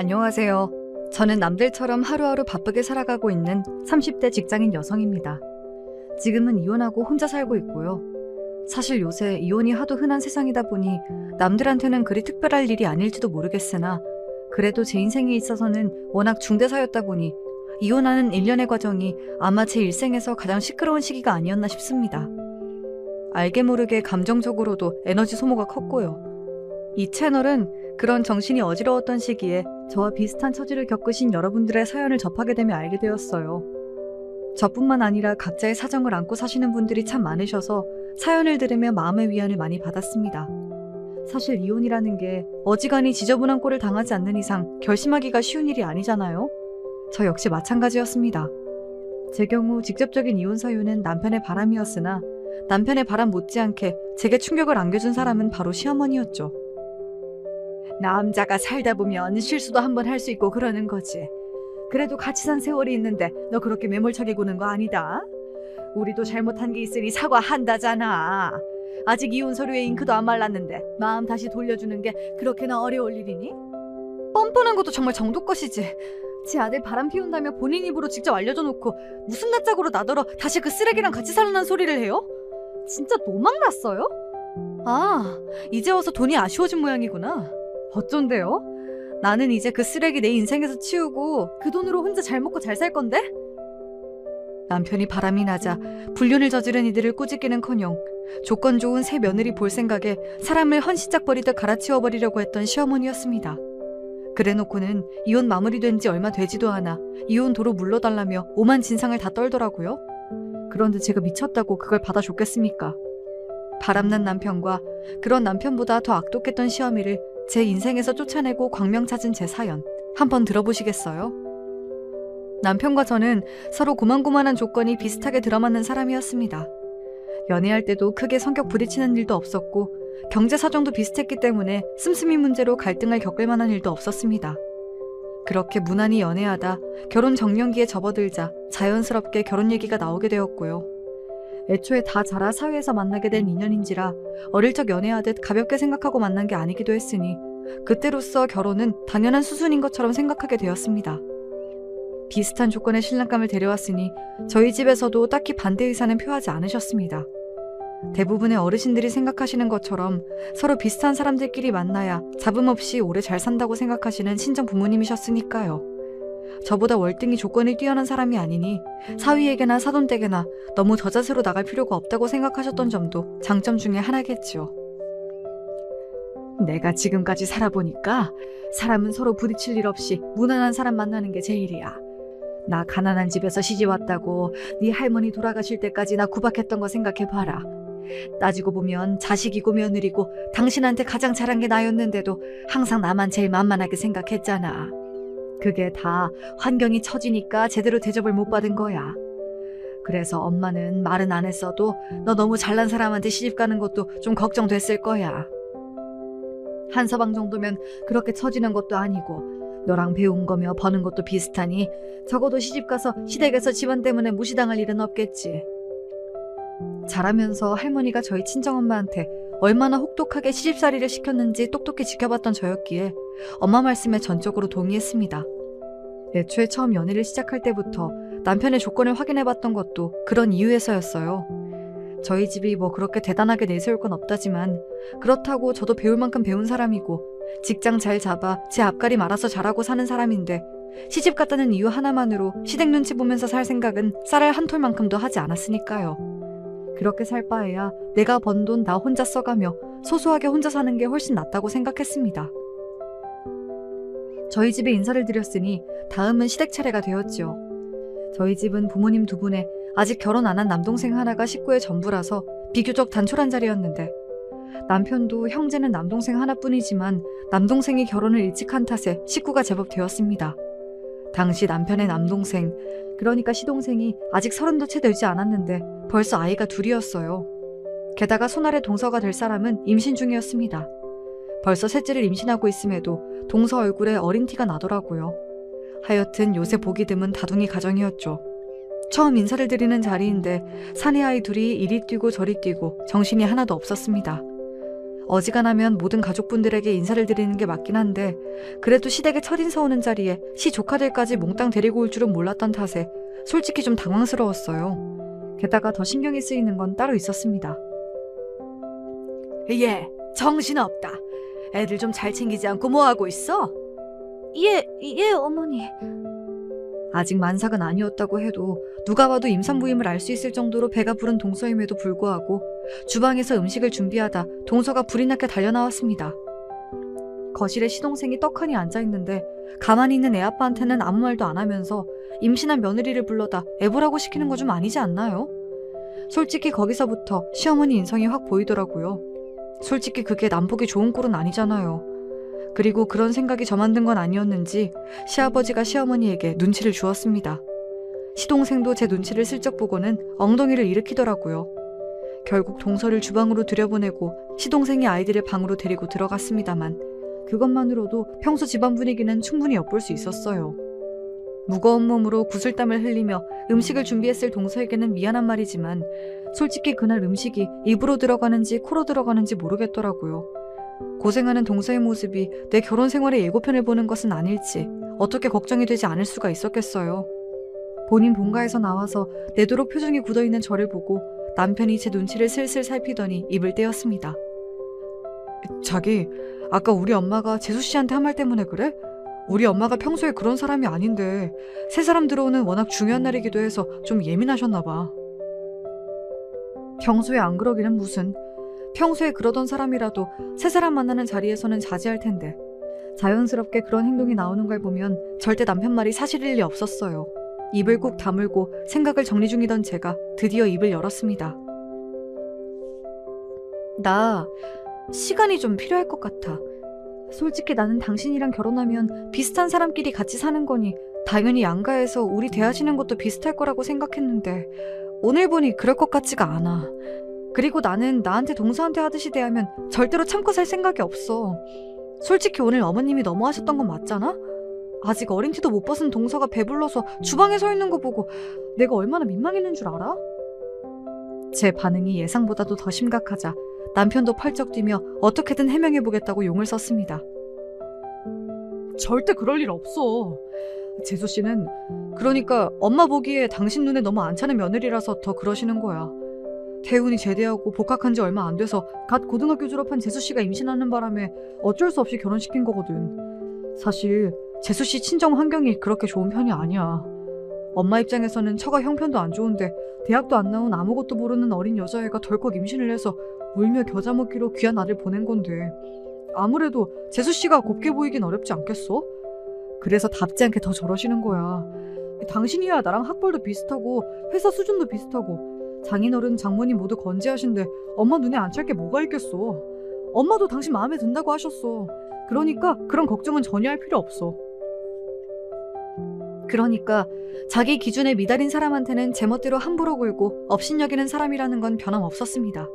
안녕하세요. 저는 남들처럼 하루하루 바쁘게 살아가고 있는 30대 직장인 여성입니다. 지금은 이혼하고 혼자 살고 있고요. 사실 요새 이혼이 하도 흔한 세상이다 보니 남들한테는 그리 특별할 일이 아닐지도 모르겠으나 그래도 제 인생에 있어서는 워낙 중대사였다 보니 이혼하는 일련의 과정이 아마 제 일생에서 가장 시끄러운 시기가 아니었나 싶습니다. 알게 모르게 감정적으로도 에너지 소모가 컸고요. 이 채널은 그런 정신이 어지러웠던 시기에 저와 비슷한 처지를 겪으신 여러분들의 사연을 접하게 되며 알게 되었어요. 저뿐만 아니라 각자의 사정을 안고 사시는 분들이 참 많으셔서 사연을 들으며 마음의 위안을 많이 받았습니다. 사실 이혼이라는 게 어지간히 지저분한 꼴을 당하지 않는 이상 결심하기가 쉬운 일이 아니잖아요. 저 역시 마찬가지였습니다. 제 경우 직접적인 이혼 사유는 남편의 바람이었으나 남편의 바람 못지않게 제게 충격을 안겨준 사람은 바로 시어머니였죠. 남자가 살다 보면 실수도 한번 할 수 있고 그러는 거지. 그래도 같이 산 세월이 있는데 너 그렇게 매몰차게 구는 거 아니다. 우리도 잘못한 게 있으니 사과한다잖아. 아직 이혼 서류에 잉크도 안 말랐는데 마음 다시 돌려주는 게 그렇게나 어려울 일이니? 뻔뻔한 것도 정말 정도 것이지. 제 아들 바람 피운다며 본인 입으로 직접 알려줘 놓고 무슨 낯짝으로 나더러 다시 그 쓰레기랑 같이 살라는 소리를 해요? 진짜 노망 났어요? 아, 이제 와서 돈이 아쉬워진 모양이구나. 어쩐데요? 나는 이제 그 쓰레기 내 인생에서 치우고 그 돈으로 혼자 잘 먹고 잘 살 건데? 남편이 바람이 나자 불륜을 저지른 이들을 꾸짖기는커녕 조건 좋은 새 며느리 볼 생각에 사람을 헌시짝 버리듯 갈아치워버리려고 했던 시어머니였습니다. 그래놓고는 이혼 마무리된 지 얼마 되지도 않아 이혼 도로 물러달라며 오만 진상을 다 떨더라고요. 그런데 제가 미쳤다고 그걸 받아줬겠습니까? 바람난 남편과 그런 남편보다 더 악독했던 시어미를 제 인생에서 쫓아내고 광명 찾은 제 사연 한번 들어보시겠어요? 남편과 저는 서로 고만고만한 조건이 비슷하게 들어맞는 사람이었습니다. 연애할 때도 크게 성격 부딪히는 일도 없었고 경제 사정도 비슷했기 때문에 씀씀이 문제로 갈등을 겪을 만한 일도 없었습니다. 그렇게 무난히 연애하다 결혼 정년기에 접어들자 자연스럽게 결혼 얘기가 나오게 되었고요. 애초에 다 자라 사회에서 만나게 된 인연인지라 어릴 적 연애하듯 가볍게 생각하고 만난 게 아니기도 했으니 그때로서 결혼은 당연한 수순인 것처럼 생각하게 되었습니다. 비슷한 조건의 신랑감을 데려왔으니 저희 집에서도 딱히 반대 의사는 표하지 않으셨습니다. 대부분의 어르신들이 생각하시는 것처럼 서로 비슷한 사람들끼리 만나야 잡음 없이 오래 잘 산다고 생각하시는 친정 부모님이셨으니까요. 저보다 월등히 조건이 뛰어난 사람이 아니니 사위에게나 사돈댁에나 너무 저자세로 나갈 필요가 없다고 생각하셨던 점도 장점 중에 하나겠죠. 내가 지금까지 살아보니까 사람은 서로 부딪힐 일 없이 무난한 사람 만나는 게 제일이야. 나 가난한 집에서 시집 왔다고 네 할머니 돌아가실 때까지 나 구박했던 거 생각해봐라. 따지고 보면 자식이고 며느리고 당신한테 가장 잘한 게 나였는데도 항상 나만 제일 만만하게 생각했잖아. 그게 다 환경이 처지니까 제대로 대접을 못 받은 거야. 그래서 엄마는 말은 안 했어도 너 너무 잘난 사람한테 시집 가는 것도 좀 걱정됐을 거야. 한 서방 정도면 그렇게 처지는 것도 아니고 너랑 배운 거며 버는 것도 비슷하니 적어도 시집 가서 시댁에서 집안 때문에 무시당할 일은 없겠지. 자라면서 할머니가 저희 친정엄마한테 얼마나 혹독하게 시집살이를 시켰는지 똑똑히 지켜봤던 저였기에 엄마 말씀에 전적으로 동의했습니다. 애초에 처음 연애를 시작할 때부터 남편의 조건을 확인해봤던 것도 그런 이유에서였어요. 저희 집이 뭐 그렇게 대단하게 내세울 건 없다지만 그렇다고 저도 배울 만큼 배운 사람이고 직장 잘 잡아 제 앞가림 알아서 잘하고 사는 사람인데 시집 갔다는 이유 하나만으로 시댁 눈치 보면서 살 생각은 쌀알 한 톨만큼도 하지 않았으니까요. 그렇게 살 바에야 내가 번 돈 나 혼자 써가며 소소하게 혼자 사는 게 훨씬 낫다고 생각했습니다. 저희 집에 인사를 드렸으니 다음은 시댁 차례가 되었지요. 저희 집은 부모님 두 분에 아직 결혼 안 한 남동생 하나가 식구의 전부라서 비교적 단촐한 자리였는데 남편도 형제는 남동생 하나뿐이지만 남동생이 결혼을 일찍 한 탓에 식구가 제법 되었습니다. 당시 남편의 남동생, 그러니까 시동생이 아직 30도 채 되지 않았는데 벌써 아이가 둘이었어요. 게다가 손아래 동서가 될 사람은 임신 중이었습니다. 벌써 셋째를 임신하고 있음에도 동서 얼굴에 어린 티가 나더라고요. 하여튼 요새 보기 드문 다둥이 가정이었죠. 처음 인사를 드리는 자리인데 사내 아이 둘이 이리 뛰고 저리 뛰고 정신이 하나도 없었습니다. 어지간하면 모든 가족분들에게 인사를 드리는 게 맞긴 한데 그래도 시댁에 첫인사 오는 자리에 시 조카들까지 몽땅 데리고 올 줄은 몰랐던 탓에 솔직히 좀 당황스러웠어요. 게다가 더 신경이 쓰이는 건 따로 있었습니다. 얘, 정신없다. 애들 좀 잘 챙기지 않고 뭐하고 있어? 예, 어머니. 아직 만삭은 아니었다고 해도 누가 봐도 임산부임을 알 수 있을 정도로 배가 부른 동서임에도 불구하고 주방에서 음식을 준비하다 동서가 불이 나게 달려나왔습니다. 거실에 시동생이 떡하니 앉아있는데 가만히 있는 애아빠한테는 아무 말도 안 하면서 임신한 며느리를 불러다 애보라고 시키는 거 좀 아니지 않나요? 솔직히 거기서부터 시어머니 인성이 확 보이더라고요. 솔직히 그게 남보기 좋은 꼴은 아니잖아요. 그리고 그런 생각이 저만 든 건 아니었는지 시아버지가 시어머니에게 눈치를 주었습니다. 시동생도 제 눈치를 슬쩍 보고는 엉덩이를 일으키더라고요. 결국 동서를 주방으로 들여보내고 시동생이 아이들을 방으로 데리고 들어갔습니다만 그것만으로도 평소 집안 분위기는 충분히 엿볼 수 있었어요. 무거운 몸으로 구슬땀을 흘리며 음식을 준비했을 동서에게는 미안한 말이지만 솔직히 그날 음식이 입으로 들어가는지 코로 들어가는지 모르겠더라고요. 고생하는 동서의 모습이 내 결혼 생활의 예고편을 보는 것은 아닐지 어떻게 걱정이 되지 않을 수가 있었겠어요. 본인 본가에서 나와서 내도록 표정이 굳어있는 저를 보고 남편이 제 눈치를 슬슬 살피더니 입을 떼었습니다. 자기, 아까 우리 엄마가 재수 씨한테 한 말 때문에 그래? 우리 엄마가 평소에 그런 사람이 아닌데 새 사람 들어오는 워낙 중요한 날이기도 해서 좀 예민하셨나 봐. 평소에 안 그러기는 무슨. 평소에 그러던 사람이라도 새 사람 만나는 자리에서는 자제할 텐데 자연스럽게 그런 행동이 나오는 걸 보면 절대 남편 말이 사실일 리 없었어요. 입을 꾹 다물고 생각을 정리 중이던 제가 드디어 입을 열었습니다. 나 시간이 좀 필요할 것 같아. 솔직히 나는 당신이랑 결혼하면 비슷한 사람끼리 같이 사는 거니 당연히 양가에서 우리 대하시는 것도 비슷할 거라고 생각했는데 오늘 보니 그럴 것 같지가 않아. 그리고 나는 나한테 동서한테 하듯이 대하면 절대로 참고 살 생각이 없어. 솔직히 오늘 어머님이 너무하셨던 건 맞잖아? 아직 어린 티도 못 벗은 동서가 배불러서 주방에 서 있는 거 보고 내가 얼마나 민망했는 줄 알아? 제 반응이 예상보다도 더 심각하자 남편도 펄쩍 뛰며 어떻게든 해명해보겠다고 용을 썼습니다. 절대 그럴 일 없어. 재수 씨는 그러니까 엄마 보기에 당신 눈에 너무 안 차는 며느리라서 더 그러시는 거야. 태훈이 제대하고 복학한 지 얼마 안 돼서 갓 고등학교 졸업한 재수 씨가 임신하는 바람에 어쩔 수 없이 결혼시킨 거거든. 사실 재수 씨 친정 환경이 그렇게 좋은 편이 아니야. 엄마 입장에서는 처가 형편도 안 좋은데 대학도 안 나온 아무것도 모르는 어린 여자애가 덜컥 임신을 해서 울며 겨자 먹기로 귀한 아들 보낸 건데 아무래도 재수 씨가 곱게 보이긴 어렵지 않겠어? 그래서 답지 않게 더 저러시는 거야. 당신이야 나랑 학벌도 비슷하고 회사 수준도 비슷하고 장인어른 장모님 모두 건재하신데 엄마 눈에 안 찰 게 뭐가 있겠어. 엄마도 당신 마음에 든다고 하셨어. 그러니까 그런 걱정은 전혀 할 필요 없어. 그러니까 자기 기준에 미달인 사람한테는 제멋대로 함부로 굴고 업신여기는 사람이라는 건 변함없었습니다.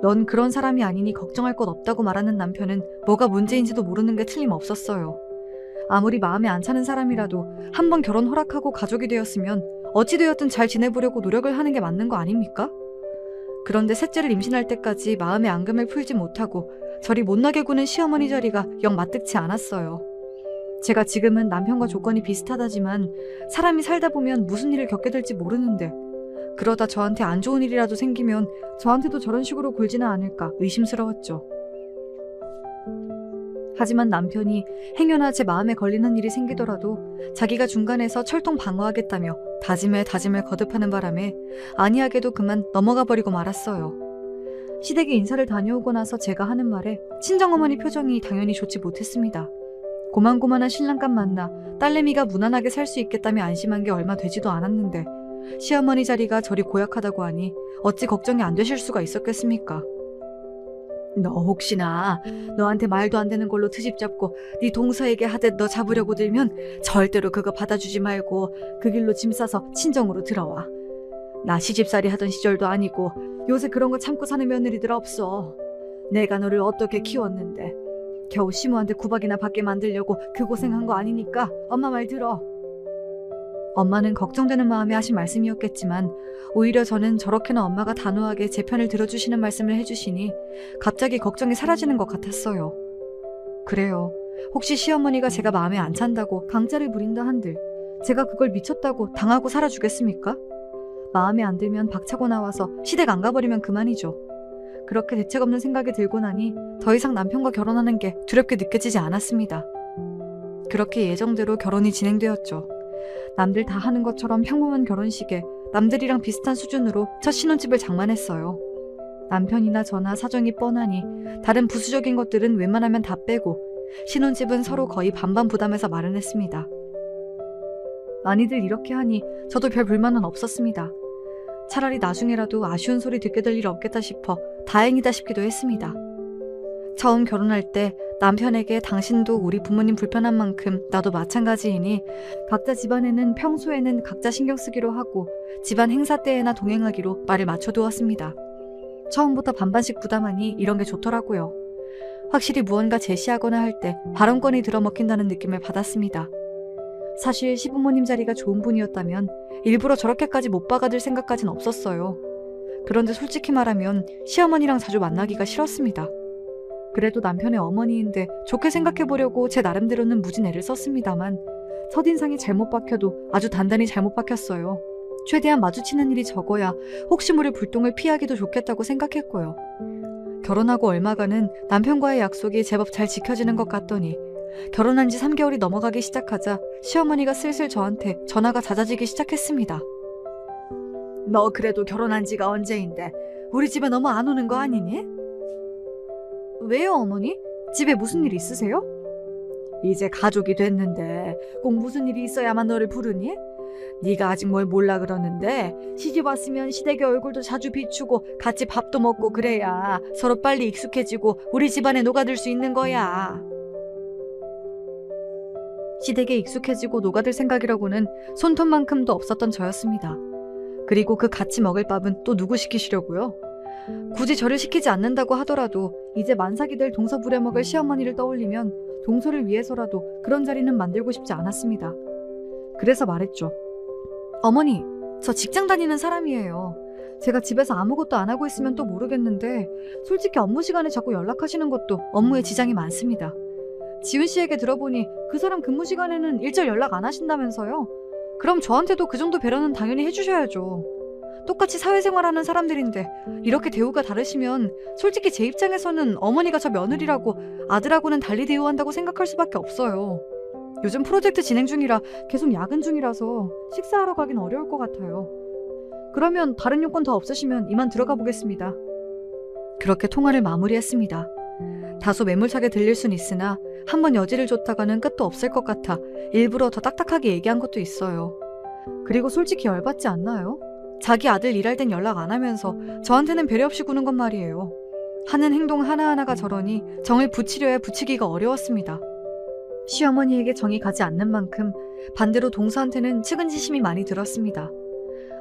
넌 그런 사람이 아니니 걱정할 것 없다고 말하는 남편은 뭐가 문제인지도 모르는 게 틀림없었어요. 아무리 마음에 안 차는 사람이라도 한번 결혼 허락하고 가족이 되었으면 어찌되었든 잘 지내보려고 노력을 하는 게 맞는 거 아닙니까? 그런데 셋째를 임신할 때까지 마음의 앙금을 풀지 못하고 저리 못나게 구는 시어머니 자리가 영 마뜩치 않았어요. 제가 지금은 남편과 조건이 비슷하다지만 사람이 살다 보면 무슨 일을 겪게 될지 모르는데 그러다 저한테 안 좋은 일이라도 생기면 저한테도 저런 식으로 굴지는 않을까 의심스러웠죠. 하지만 남편이 행여나 제 마음에 걸리는 일이 생기더라도 자기가 중간에서 철통 방어하겠다며 다짐에 다짐을 거듭하는 바람에 안이하게도 그만 넘어가 버리고 말았어요. 시댁에 인사를 다녀오고 나서 제가 하는 말에 친정어머니 표정이 당연히 좋지 못했습니다. 고만고만한 신랑감 만나 딸내미가 무난하게 살 수 있겠다며 안심한 게 얼마 되지도 않았는데 시어머니 자리가 저리 고약하다고 하니 어찌 걱정이 안 되실 수가 있었겠습니까? 너 혹시나 너한테 말도 안 되는 걸로 트집 잡고 네 동서에게 하듯 너 잡으려고 들면 절대로 그거 받아주지 말고 그 길로 짐 싸서 친정으로 들어와. 나 시집살이 하던 시절도 아니고 요새 그런 거 참고 사는 며느리들 없어. 내가 너를 어떻게 키웠는데 겨우 시무한테 구박이나 받게 만들려고 그 고생한 거 아니니까 엄마 말 들어. 엄마는 걱정되는 마음에 하신 말씀이었겠지만 오히려 저는 저렇게나 엄마가 단호하게 제 편을 들어주시는 말씀을 해주시니 갑자기 걱정이 사라지는 것 같았어요. 그래요. 혹시 시어머니가 제가 마음에 안 찬다고 강짜를 부린다 한들 제가 그걸 미쳤다고 당하고 살아주겠습니까? 마음에 안 들면 박차고 나와서 시댁 안 가버리면 그만이죠. 그렇게 대책 없는 생각이 들고 나니 더 이상 남편과 결혼하는 게 두렵게 느껴지지 않았습니다. 그렇게 예정대로 결혼이 진행되었죠. 남들 다 하는 것처럼 평범한 결혼식에 남들이랑 비슷한 수준으로 첫 신혼집을 장만했어요. 남편이나 저나 사정이 뻔하니 다른 부수적인 것들은 웬만하면 다 빼고 신혼집은 서로 거의 반반 부담해서 마련했습니다. 많이들 이렇게 하니 저도 별 불만은 없었습니다. 차라리 나중에라도 아쉬운 소리 듣게 될 일 없겠다 싶어 다행이다 싶기도 했습니다. 처음 결혼할 때 남편에게 당신도 우리 부모님 불편한 만큼 나도 마찬가지이니 각자 집안에는 평소에는 각자 신경 쓰기로 하고 집안 행사 때에나 동행하기로 말을 맞춰두었습니다. 처음부터 반반씩 부담하니 이런 게 좋더라고요. 확실히 무언가 제시하거나 할 때 발언권이 들어먹힌다는 느낌을 받았습니다. 사실 시부모님 자리가 좋은 분이었다면 일부러 저렇게까지 못 박아들 생각까진 없었어요. 그런데 솔직히 말하면 시어머니랑 자주 만나기가 싫었습니다. 그래도 남편의 어머니인데 좋게 생각해보려고 제 나름대로는 무진 애를 썼습니다만 첫인상이 잘못 박혀도 아주 단단히 잘못 박혔어요. 최대한 마주치는 일이 적어야 혹시 모를 불똥을 피하기도 좋겠다고 생각했고요. 결혼하고 얼마간은 남편과의 약속이 제법 잘 지켜지는 것 같더니 결혼한 지 3개월이 넘어가기 시작하자 시어머니가 슬슬 저한테 전화가 잦아지기 시작했습니다. 너 그래도 결혼한 지가 언제인데 우리 집에 너무 안 오는 거 아니니? 왜요, 어머니? 집에 무슨 일 있으세요? 이제 가족이 됐는데 꼭 무슨 일이 있어야만 너를 부르니? 네가 아직 뭘 몰라 그러는데 시집 왔으면 시댁의 얼굴도 자주 비추고 같이 밥도 먹고 그래야 서로 빨리 익숙해지고 우리 집안에 녹아들 수 있는 거야. 시댁에 익숙해지고 녹아들 생각이라고는 손톱만큼도 없었던 저였습니다. 그리고 그 같이 먹을 밥은 또 누구 시키시려고요? 굳이 저를 시키지 않는다고 하더라도 이제 만삭이 될 동서 부려먹을 시어머니를 떠올리면 동서를 위해서라도 그런 자리는 만들고 싶지 않았습니다. 그래서 말했죠. 어머니, 저 직장 다니는 사람이에요. 제가 집에서 아무것도 안 하고 있으면 또 모르겠는데 솔직히 업무 시간에 자꾸 연락하시는 것도 업무에 지장이 많습니다. 지훈 씨에게 들어보니 그 사람 근무 시간에는 일절 연락 안 하신다면서요? 그럼 저한테도 그 정도 배려는 당연히 해주셔야죠. 똑같이 사회생활하는 사람들인데 이렇게 대우가 다르시면 솔직히 제 입장에서는 어머니가 저 며느리라고 아들하고는 달리 대우한다고 생각할 수밖에 없어요. 요즘 프로젝트 진행 중이라 계속 야근 중이라서 식사하러 가긴 어려울 것 같아요. 그러면 다른 요건 더 없으시면 이만 들어가 보겠습니다. 그렇게 통화를 마무리했습니다. 다소 매몰차게 들릴 순 있으나 한번 여지를 줬다가는 끝도 없을 것 같아 일부러 더 딱딱하게 얘기한 것도 있어요. 그리고 솔직히 열받지 않나요? 자기 아들 일할 땐 연락 안 하면서 저한테는 배려 없이 구는 건 말이에요. 하는 행동 하나하나가 저러니 정을 붙이려야 붙이기가 어려웠습니다. 시어머니에게 정이 가지 않는 만큼 반대로 동서한테는 측은지심이 많이 들었습니다.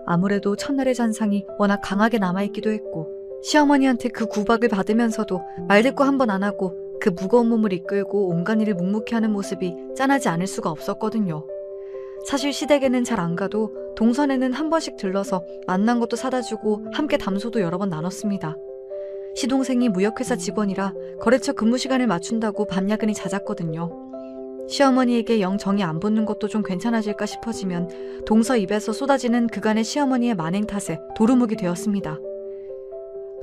아무래도 첫날의 잔상이 워낙 강하게 남아있기도 했고 시어머니한테 그 구박을 받으면서도 말대꾸 한 번 안 하고 그 무거운 몸을 이끌고 온갖 일을 묵묵히 하는 모습이 짠하지 않을 수가 없었거든요. 사실 시댁에는 잘 안 가도 동선에는 한 번씩 들러서 만난 것도 사다 주고 함께 담소도 여러 번 나눴습니다. 시동생이 무역회사 직원이라 거래처 근무 시간을 맞춘다고 밤 야근이 잦았거든요. 시어머니에게 영 정이 안 붙는 것도 좀 괜찮아질까 싶어지면 동서 입에서 쏟아지는 그간의 시어머니의 만행 탓에 도루묵이 되었습니다.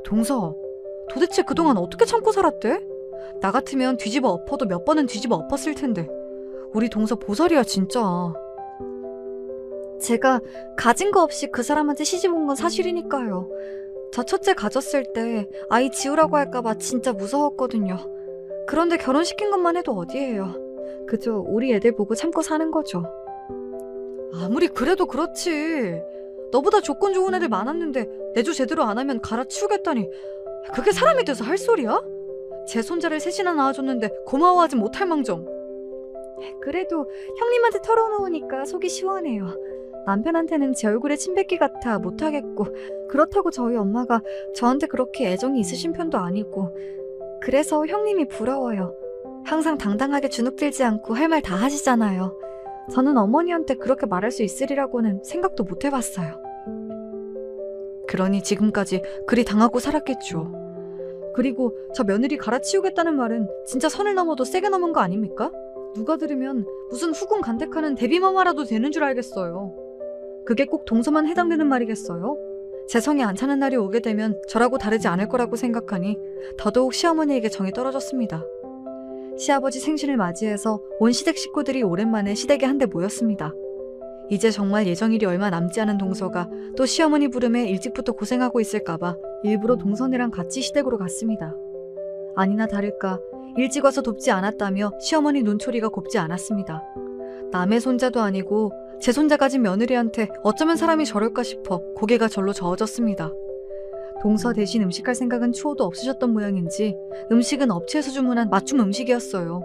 동서, 도대체 그동안 어떻게 참고 살았대? 나 같으면 뒤집어 엎어도 몇 번은 뒤집어 엎었을 텐데 우리 동서 보살이야 진짜. 제가 가진 거 없이 그 사람한테 시집 온 건 사실이니까요. 저 첫째 가졌을 때 아이 지우라고 할까봐 진짜 무서웠거든요. 그런데 결혼시킨 것만 해도 어디예요. 그저 우리 애들 보고 참고 사는 거죠. 아무리 그래도 그렇지. 너보다 조건 좋은 애들 많았는데 내조 제대로 안 하면 갈아치우겠다니 그게 사람이 돼서 할 소리야? 제 손자를 셋이나 낳아줬는데 고마워하지 못할 망정. 그래도 형님한테 털어놓으니까 속이 시원해요. 남편한테는 제 얼굴에 침 뱉기 같아 못하겠고 그렇다고 저희 엄마가 저한테 그렇게 애정이 있으신 편도 아니고 그래서 형님이 부러워요. 항상 당당하게 주눅들지 않고 할 말 다 하시잖아요. 저는 어머니한테 그렇게 말할 수 있으리라고는 생각도 못 해봤어요. 그러니 지금까지 그리 당하고 살았겠죠. 그리고 저 며느리 갈아치우겠다는 말은 진짜 선을 넘어도 세게 넘은 거 아닙니까? 누가 들으면 무슨 후궁 간택하는 데뷔마마라도 되는 줄 알겠어요. 그게 꼭 동서만 해당되는 말이겠어요? 제 성에 안 차는 날이 오게 되면 저라고 다르지 않을 거라고 생각하니 더더욱 시어머니에게 정이 떨어졌습니다. 시아버지 생신을 맞이해서 온 시댁 식구들이 오랜만에 시댁에 한데 모였습니다. 이제 정말 예정일이 얼마 남지 않은 동서가 또 시어머니 부름에 일찍부터 고생하고 있을까봐 일부러 동선이랑 같이 시댁으로 갔습니다. 아니나 다를까 일찍 와서 돕지 않았다며 시어머니 눈초리가 곱지 않았습니다. 남의 손자도 아니고 제 손자 가진 며느리한테 어쩌면 사람이 저럴까 싶어 고개가 절로 저어졌습니다. 동서 대신 음식할 생각은 추호도 없으셨던 모양인지 음식은 업체에서 주문한 맞춤 음식이었어요.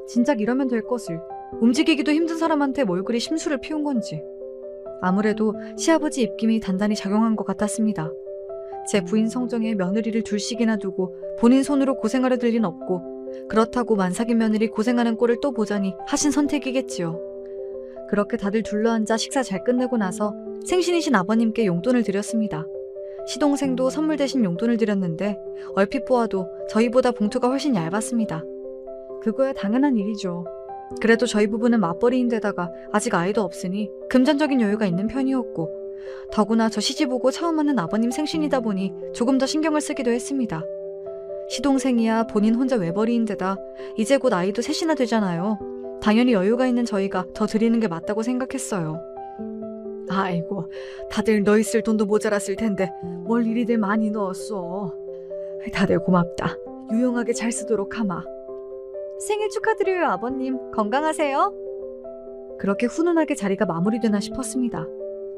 진작 이러면 될 것을 움직이기도 힘든 사람한테 뭘 그리 심술을 피운 건지. 아무래도 시아버지 입김이 단단히 작용한 것 같았습니다. 제 부인 성정에 며느리를 둘씩이나 두고 본인 손으로 고생하려 들 리는 없고 그렇다고 만삭인 며느리 고생하는 꼴을 또 보자니 하신 선택이겠지요. 그렇게 다들 둘러앉아 식사 잘 끝내고 나서 생신이신 아버님께 용돈을 드렸습니다. 시동생도 선물 대신 용돈을 드렸는데 얼핏 보아도 저희보다 봉투가 훨씬 얇았습니다. 그거야 당연한 일이죠. 그래도 저희 부부는 맞벌이인데다가 아직 아이도 없으니 금전적인 여유가 있는 편이었고 더구나 저 시집 오고 처음 하는 아버님 생신이다 보니 조금 더 신경을 쓰기도 했습니다. 시동생이야 본인 혼자 외벌이인데다 이제 곧 아이도 셋이나 되잖아요. 당연히 여유가 있는 저희가 더 드리는 게 맞다고 생각했어요. 아이고, 다들 너 있을 돈도 모자랐을 텐데 뭘 이리들 많이 넣었어. 다들 고맙다. 유용하게 잘 쓰도록 하마. 생일 축하드려요, 아버님. 건강하세요. 그렇게 훈훈하게 자리가 마무리되나 싶었습니다.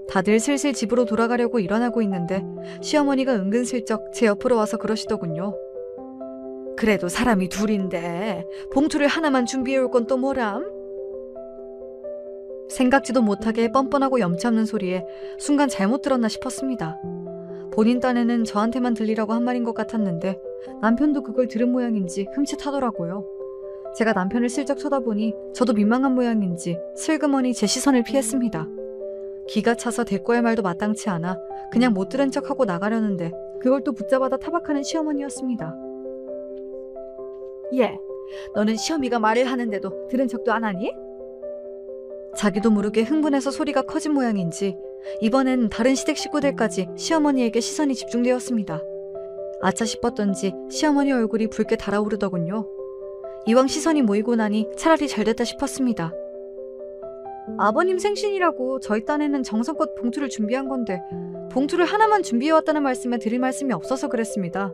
다들 슬슬 집으로 돌아가려고 일어나고 있는데 시어머니가 은근슬쩍 제 옆으로 와서 그러시더군요. 그래도 사람이 둘인데 봉투를 하나만 준비해올 건 또 뭐람? 생각지도 못하게 뻔뻔하고 염치 없는 소리에 순간 잘못 들었나 싶었습니다. 본인 딴에는 저한테만 들리라고 한 말인 것 같았는데 남편도 그걸 들은 모양인지 흠칫하더라고요. 제가 남편을 슬쩍 쳐다보니 저도 민망한 모양인지 슬그머니 제 시선을 피했습니다. 기가 차서 대꾸할 말도 마땅치 않아 그냥 못 들은 척하고 나가려는데 그걸 또 붙잡아다 타박하는 시어머니였습니다. 예, 너는 시어미가 말을 하는데도 들은 척도 안 하니? 자기도 모르게 흥분해서 소리가 커진 모양인지 이번엔 다른 시댁 식구들까지 시어머니에게 시선이 집중되었습니다. 아차 싶었던지 시어머니 얼굴이 붉게 달아오르더군요. 이왕 시선이 모이고 나니 차라리 잘됐다 싶었습니다. 아버님 생신이라고 저희 딴에는 정성껏 봉투를 준비한 건데 봉투를 하나만 준비해왔다는 말씀에 드릴 말씀이 없어서 그랬습니다.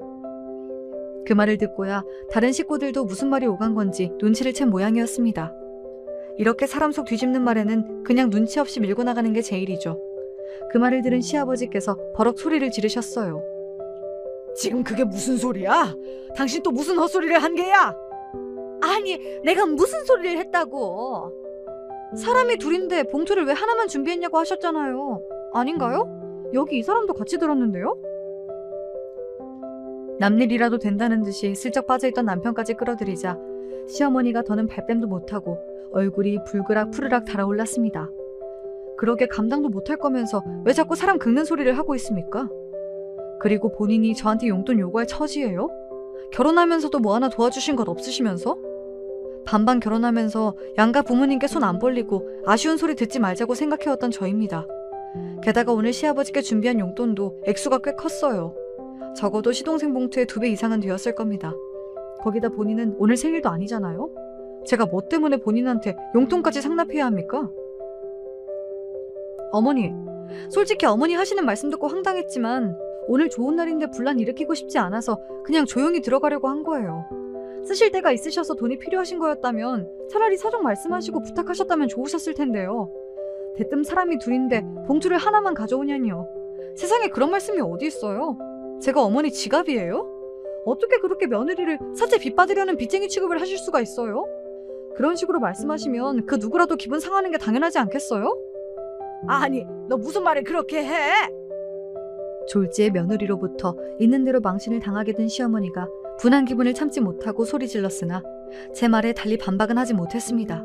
그 말을 듣고야 다른 식구들도 무슨 말이 오간 건지 눈치를 챈 모양이었습니다. 이렇게 사람 속 뒤집는 말에는 그냥 눈치 없이 밀고 나가는 게 제일이죠. 그 말을 들은 시아버지께서 버럭 소리를 지르셨어요. 지금 그게 무슨 소리야? 당신 또 무슨 헛소리를 한 게야? 아니, 내가 무슨 소리를 했다고? 사람이 둘인데 봉투를 왜 하나만 준비했냐고 하셨잖아요. 아닌가요? 여기 이 사람도 같이 들었는데요? 남일이라도 된다는 듯이 슬쩍 빠져있던 남편까지 끌어들이자 시어머니가 더는 발뺌도 못하고 얼굴이 불그락 푸르락 달아올랐습니다. 그러게 감당도 못할 거면서 왜 자꾸 사람 긁는 소리를 하고 있습니까? 그리고 본인이 저한테 용돈 요구할 처지예요? 결혼하면서도 뭐 하나 도와주신 것 없으시면서? 반반 결혼하면서 양가 부모님께 손 안 벌리고 아쉬운 소리 듣지 말자고 생각해왔던 저입니다. 게다가 오늘 시아버지께 준비한 용돈도 액수가 꽤 컸어요. 적어도 시동생 봉투의 2배 이상은 되었을 겁니다. 거기다 본인은 오늘 생일도 아니잖아요? 제가 뭐 때문에 본인한테 용돈까지 상납해야 합니까? 어머니, 솔직히 어머니 하시는 말씀 듣고 황당했지만 오늘 좋은 날인데 분란 일으키고 싶지 않아서 그냥 조용히 들어가려고 한 거예요. 쓰실 데가 있으셔서 돈이 필요하신 거였다면 차라리 사정 말씀하시고 부탁하셨다면 좋으셨을 텐데요. 대뜸 사람이 둘인데 봉투를 하나만 가져오냐니요. 세상에 그런 말씀이 어디 있어요? 제가 어머니 지갑이에요? 어떻게 그렇게 며느리를 사채 빚받으려는 빚쟁이 취급을 하실 수가 있어요? 그런 식으로 말씀하시면 그 누구라도 기분 상하는 게 당연하지 않겠어요? 아니, 너 무슨 말을 그렇게 해? 졸지의 며느리로부터 있는 대로 망신을 당하게 된 시어머니가 분한 기분을 참지 못하고 소리 질렀으나 제 말에 달리 반박은 하지 못했습니다.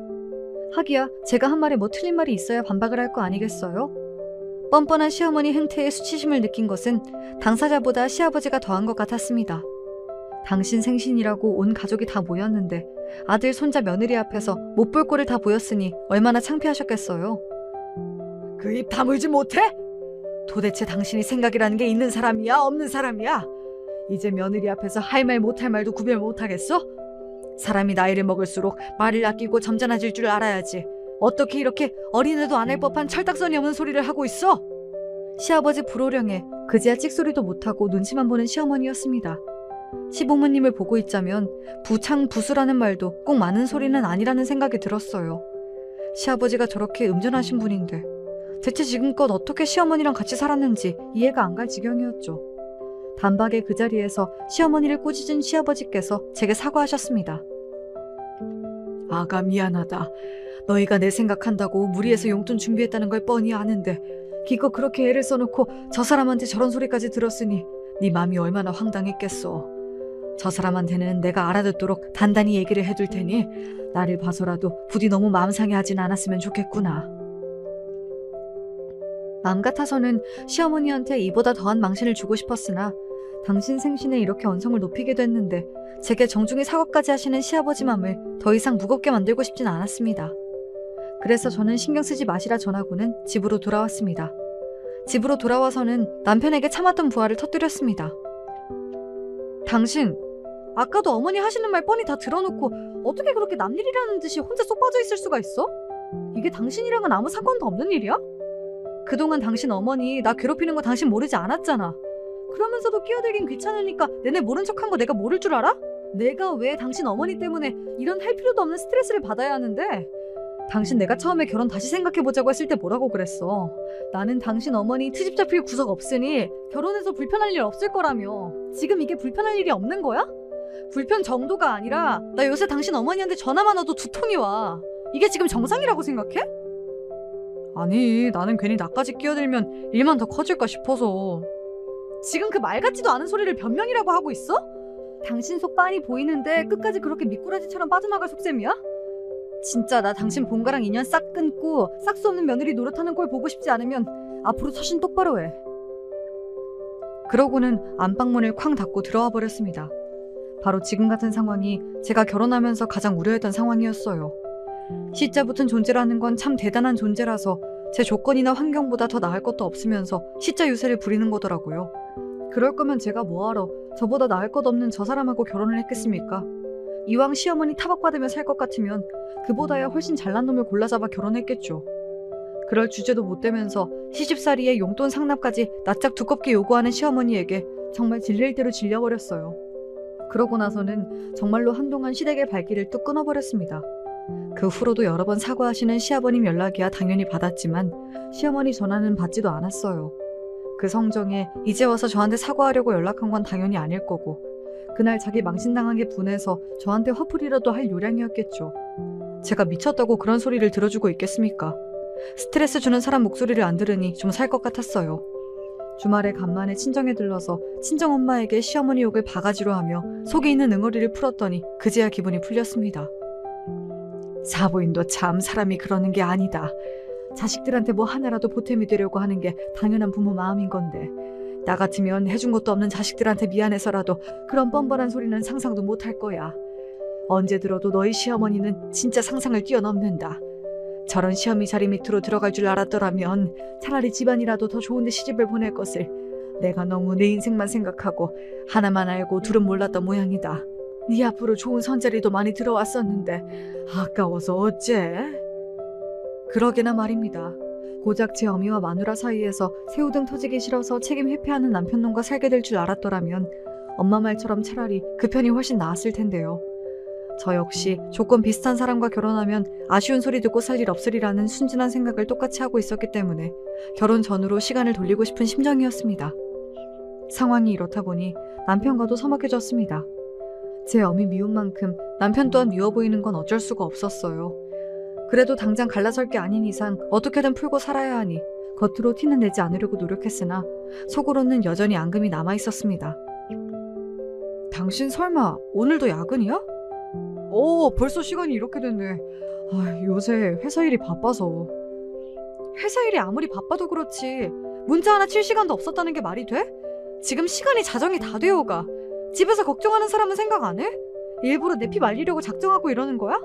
하기야 제가 한 말에 뭐 틀린 말이 있어야 반박을 할 거 아니겠어요? 뻔뻔한 시어머니 행태에 수치심을 느낀 것은 당사자보다 시아버지가 더한 것 같았습니다. 당신 생신이라고 온 가족이 다 모였는데 아들, 손자, 며느리 앞에서 못 볼 꼴을 다 보였으니 얼마나 창피하셨겠어요. 그 입 다물지 못해? 도대체 당신이 생각이라는 게 있는 사람이야, 없는 사람이야? 이제 며느리 앞에서 할 말 못할 말도 구별 못하겠어? 사람이 나이를 먹을수록 말을 아끼고 점잖아질 줄 알아야지. 어떻게 이렇게 어린애도 안 할 법한 철딱선이 없는 소리를 하고 있어? 시아버지 불호령에 그제야 찍소리도 못하고 눈치만 보는 시어머니였습니다. 시부모님을 보고 있자면 부창부수라는 말도 꼭 많은 소리는 아니라는 생각이 들었어요. 시아버지가 저렇게 음전하신 분인데 대체 지금껏 어떻게 시어머니랑 같이 살았는지 이해가 안 갈 지경이었죠. 단박에 그 자리에서 시어머니를 꾸짖은 시아버지께서 제게 사과하셨습니다. 아가 미안하다. 너희가 내 생각한다고 무리해서 용돈 준비했다는 걸 뻔히 아는데 기껏 그렇게 애를 써놓고 저 사람한테 저런 소리까지 들었으니 네 맘이 얼마나 황당했겠어. 저 사람한테는 내가 알아듣도록 단단히 얘기를 해둘 테니 나를 봐서라도 부디 너무 마음 상해하진 않았으면 좋겠구나. 마음 같아서는 시어머니한테 이보다 더한 망신을 주고 싶었으나 당신 생신에 이렇게 언성을 높이게 됐는데 제게 정중히 사과까지 하시는 시아버지 맘을 더 이상 무겁게 만들고 싶진 않았습니다. 그래서 저는 신경 쓰지 마시라 전하고는 집으로 돌아왔습니다. 집으로 돌아와서는 남편에게 참았던 부하를 터뜨렸습니다. 당신, 아까도 어머니 하시는 말 뻔히 다 들어놓고 어떻게 그렇게 남일이라는 듯이 혼자 쏙 빠져 있을 수가 있어? 이게 당신이랑은 아무 상관도 없는 일이야? 그동안 당신 어머니 나 괴롭히는 거 당신 모르지 않았잖아. 그러면서도 끼어들긴 귀찮으니까 내내 모른 척한 거 내가 모를 줄 알아? 내가 왜 당신 어머니 때문에 이런 할 필요도 없는 스트레스를 받아야 하는데? 당신 내가 처음에 결혼 다시 생각해보자고 했을 때 뭐라고 그랬어? 나는 당신 어머니 트집 잡힐 구석 없으니 결혼해서 불편할 일 없을 거라며. 지금 이게 불편할 일이 없는 거야? 불편 정도가 아니라 나 요새 당신 어머니한테 전화만 와도 두통이 와. 이게 지금 정상이라고 생각해? 아니, 나는 괜히 나까지 끼어들면 일만 더 커질까 싶어서. 지금 그 말 같지도 않은 소리를 변명이라고 하고 있어? 당신 속 빤히 보이는데 끝까지 그렇게 미꾸라지처럼 빠져나갈 속셈이야? 진짜 나 당신 본가랑 인연 싹 끊고 싹 수 없는 며느리 노릇하는 꼴 보고 싶지 않으면 앞으로 처신 똑바로 해. 그러고는 안방문을 쾅 닫고 들어와 버렸습니다. 바로 지금 같은 상황이 제가 결혼하면서 가장 우려했던 상황이었어요. 시자 붙은 존재라는 건 참 대단한 존재라서 제 조건이나 환경보다 더 나을 것도 없으면서 시자 유세를 부리는 거더라고요. 그럴 거면 제가 뭐하러 저보다 나을 것 없는 저 사람하고 결혼을 했겠습니까? 이왕 시어머니 타박받으며 살 것 같으면 그보다야 훨씬 잘난 놈을 골라잡아 결혼했겠죠. 그럴 주제도 못 되면서 시집살이에 용돈 상납까지 낯짝 두껍게 요구하는 시어머니에게 정말 질릴 대로 질려버렸어요. 그러고 나서는 정말로 한동안 시댁의 발길을 뚝 끊어버렸습니다. 그 후로도 여러 번 사과하시는 시아버님 연락이야 당연히 받았지만 시어머니 전화는 받지도 않았어요. 그 성정에 이제 와서 저한테 사과하려고 연락한 건 당연히 아닐 거고 그날 자기 망신당한 게 분해서 저한테 화풀이라도 할 요량이었겠죠. 제가 미쳤다고 그런 소리를 들어주고 있겠습니까? 스트레스 주는 사람 목소리를 안 들으니 좀 살 것 같았어요. 주말에 간만에 친정에 들러서 친정엄마에게 시어머니 욕을 바가지로 하며 속에 있는 응어리를 풀었더니 그제야 기분이 풀렸습니다. 사부인도 참 사람이 그러는 게 아니다. 자식들한테 뭐 하나라도 보탬이 되려고 하는 게 당연한 부모 마음인 건데 나 같으면 해준 것도 없는 자식들한테 미안해서라도 그런 뻔뻔한 소리는 상상도 못할 거야. 언제 들어도 너희 시어머니는 진짜 상상을 뛰어넘는다. 저런 시어미 자리 밑으로 들어갈 줄 알았더라면 차라리 집안이라도 더 좋은 데 시집을 보낼 것을 내가 너무 내 인생만 생각하고 하나만 알고 둘은 몰랐던 모양이다. 네 앞으로 좋은 선자리도 많이 들어왔었는데 아까워서 어째? 그러게나 말입니다. 고작 제 어미와 마누라 사이에서 새우등 터지기 싫어서 책임 회피하는 남편놈과 살게 될 줄 알았더라면 엄마 말처럼 차라리 그 편이 훨씬 나았을 텐데요. 저 역시 조건 비슷한 사람과 결혼하면 아쉬운 소리 듣고 살 일 없으리라는 순진한 생각을 똑같이 하고 있었기 때문에 결혼 전후로 시간을 돌리고 싶은 심정이었습니다. 상황이 이렇다 보니 남편과도 서먹해졌습니다. 제 어미 미운 만큼 남편 또한 미워 보이는 건 어쩔 수가 없었어요. 그래도 당장 갈라설 게 아닌 이상 어떻게든 풀고 살아야 하니 겉으로 티는 내지 않으려고 노력했으나 속으로는 여전히 앙금이 남아있었습니다. 당신 설마 오늘도 야근이야? 벌써 시간이 이렇게 됐네. 요새 회사 일이 바빠서. 회사 일이 아무리 바빠도 그렇지 문자 하나 칠 시간도 없었다는 게 말이 돼? 지금 시간이 자정이 다 되어가. 집에서 걱정하는 사람은 생각 안 해? 일부러 내 피 말리려고 작정하고 이러는 거야?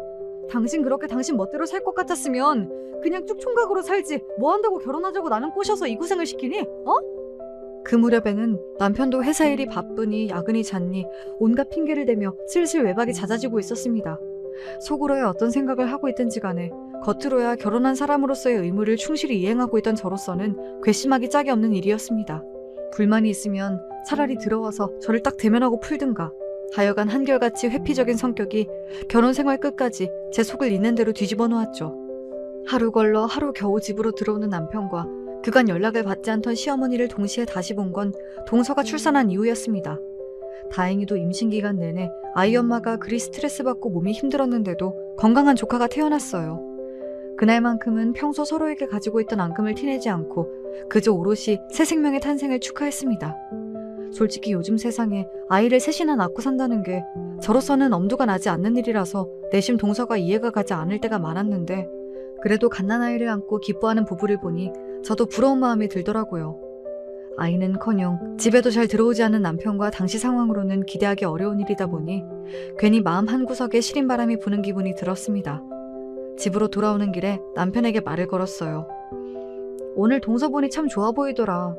당신 그렇게 당신 멋대로 살 것 같았으면 그냥 쭉 총각으로 살지 뭐 한다고 결혼하자고 나는 꼬셔서 이 고생을 시키니? 어? 그 무렵에는 남편도 회사 일이 바쁘니 야근이 잦니 온갖 핑계를 대며 슬슬 외박이 잦아지고 있었습니다. 속으로야 어떤 생각을 하고 있든지 간에 겉으로야 결혼한 사람으로서의 의무를 충실히 이행하고 있던 저로서는 괘씸하기 짝이 없는 일이었습니다. 불만이 있으면 차라리 들어와서 저를 딱 대면하고 풀든가. 하여간 한결같이 회피적인 성격이 결혼 생활 끝까지 제 속을 있는 대로 뒤집어 놓았죠. 하루 걸러 하루 겨우 집으로 들어오는 남편과 그간 연락을 받지 않던 시어머니를 동시에 다시 본 건 동서가 출산한 이후였습니다. 다행히도 임신 기간 내내 아이 엄마가 그리 스트레스 받고 몸이 힘들었는데도 건강한 조카가 태어났어요. 그날만큼은 평소 서로에게 가지고 있던 앙금을 티내지 않고 그저 오롯이 새 생명의 탄생을 축하했습니다. 솔직히 요즘 세상에 아이를 셋이나 낳고 산다는 게 저로서는 엄두가 나지 않는 일이라서 내심 동서가 이해가 가지 않을 때가 많았는데 그래도 갓난아이를 안고 기뻐하는 부부를 보니 저도 부러운 마음이 들더라고요. 아이는커녕 집에도 잘 들어오지 않는 남편과 당시 상황으로는 기대하기 어려운 일이다 보니 괜히 마음 한구석에 시린 바람이 부는 기분이 들었습니다. 집으로 돌아오는 길에 남편에게 말을 걸었어요. 오늘 동서 보니 참 좋아 보이더라.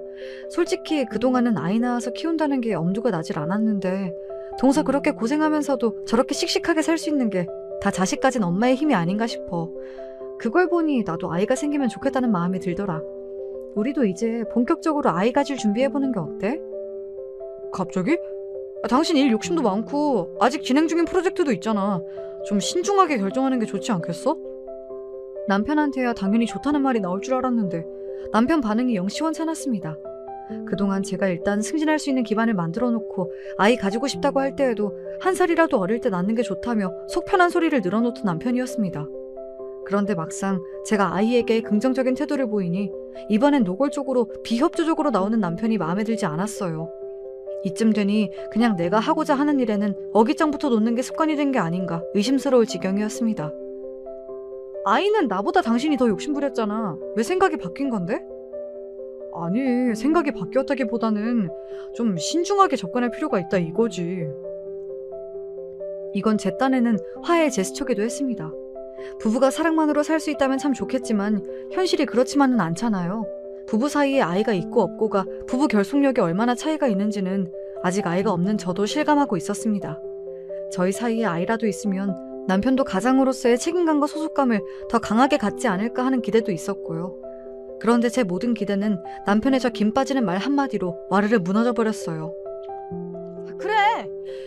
솔직히 그동안은 아이 낳아서 키운다는 게 엄두가 나질 않았는데 동서 그렇게 고생하면서도 저렇게 씩씩하게 살 수 있는 게 다 자식 가진 엄마의 힘이 아닌가 싶어. 그걸 보니 나도 아이가 생기면 좋겠다는 마음이 들더라. 우리도 이제 본격적으로 아이 가질 준비해보는 게 어때? 갑자기? 당신 일 욕심도 많고 아직 진행 중인 프로젝트도 있잖아. 좀 신중하게 결정하는 게 좋지 않겠어? 남편한테야 당연히 좋다는 말이 나올 줄 알았는데 남편 반응이 영 시원찮았습니다. 그동안 제가 일단 승진할 수 있는 기반을 만들어 놓고 아이 가지고 싶다고 할 때에도 한 살이라도 어릴 때 낳는 게 좋다며 속 편한 소리를 늘어놓던 남편이었습니다. 그런데 막상 제가 아이에게 긍정적인 태도를 보이니 이번엔 노골적으로 비협조적으로 나오는 남편이 마음에 들지 않았어요. 이쯤 되니 그냥 내가 하고자 하는 일에는 어깃장부터 놓는 게 습관이 된 게 아닌가 의심스러울 지경이었습니다. 아이는 나보다 당신이 더 욕심부렸잖아. 왜 생각이 바뀐 건데? 아니, 생각이 바뀌었다기보다는 좀 신중하게 접근할 필요가 있다 이거지. 이건 제 딴에는 화해의 제스처기도 했습니다. 부부가 사랑만으로 살 수 있다면 참 좋겠지만 현실이 그렇지만은 않잖아요. 부부 사이에 아이가 있고 없고가 부부 결속력이 얼마나 차이가 있는지는 아직 아이가 없는 저도 실감하고 있었습니다. 저희 사이에 아이라도 있으면 남편도 가장으로서의 책임감과 소속감을 더 강하게 갖지 않을까 하는 기대도 있었고요. 그런데 제 모든 기대는 남편의 저 김 빠지는 말 한마디로 와르르 무너져버렸어요. 그래,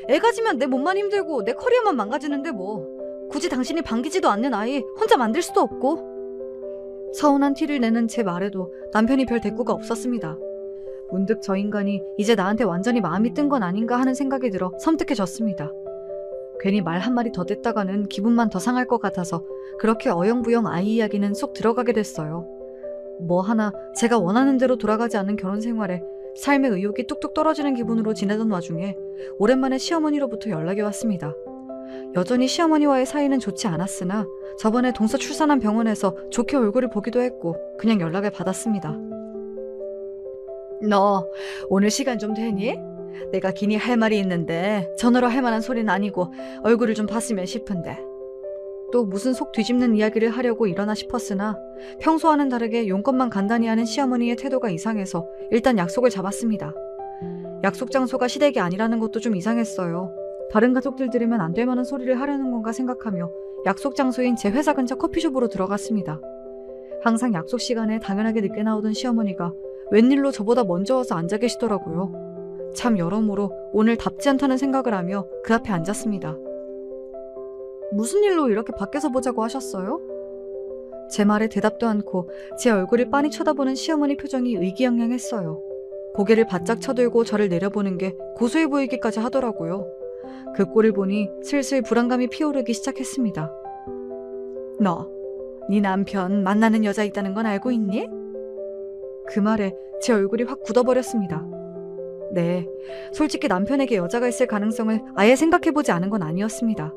애 가지면 내 몸만 힘들고 내 커리어만 망가지는데 뭐. 굳이 당신이 반기지도 않는 아이 혼자 만들 수도 없고. 서운한 티를 내는 제 말에도 남편이 별 대꾸가 없었습니다. 문득 저 인간이 이제 나한테 완전히 마음이 뜬 건 아닌가 하는 생각이 들어 섬뜩해졌습니다. 괜히 말 한마디 더 댔다가는 기분만 더 상할 것 같아서 그렇게 어영부영 아이 이야기는 쏙 들어가게 됐어요. 뭐 하나 제가 원하는 대로 돌아가지 않는 결혼 생활에 삶의 의욕이 뚝뚝 떨어지는 기분으로 지내던 와중에 오랜만에 시어머니로부터 연락이 왔습니다. 여전히 시어머니와의 사이는 좋지 않았으나 저번에 동서 출산한 병원에서 좋게 얼굴을 보기도 했고 그냥 연락을 받았습니다. 너 오늘 시간 좀 되니? 내가 기니 할 말이 있는데 전화로 할 만한 소리는 아니고 얼굴을 좀 봤으면 싶은데. 또 무슨 속 뒤집는 이야기를 하려고 일어나 싶었으나 평소와는 다르게 용건만 간단히 하는 시어머니의 태도가 이상해서 일단 약속을 잡았습니다. 약속 장소가 시댁이 아니라는 것도 좀 이상했어요. 다른 가족들 들으면 안 될 만한 소리를 하려는 건가 생각하며 약속 장소인 제 회사 근처 커피숍으로 들어갔습니다. 항상 약속 시간에 당연하게 늦게 나오던 시어머니가 웬일로 저보다 먼저 와서 앉아 계시더라고요. 참 여러모로 오늘 답지 않다는 생각을 하며 그 앞에 앉았습니다. 무슨 일로 이렇게 밖에서 보자고 하셨어요? 제 말에 대답도 않고 제 얼굴을 빤히 쳐다보는 시어머니 표정이 의기양양했어요. 고개를 바짝 쳐들고 저를 내려보는 게 고소해 보이기까지 하더라고요. 그 꼴을 보니 슬슬 불안감이 피어오르기 시작했습니다. 너, 네 남편 만나는 여자 있다는 건 알고 있니? 그 말에 제 얼굴이 확 굳어버렸습니다. 네, 솔직히 남편에게 여자가 있을 가능성을 아예 생각해보지 않은 건 아니었습니다.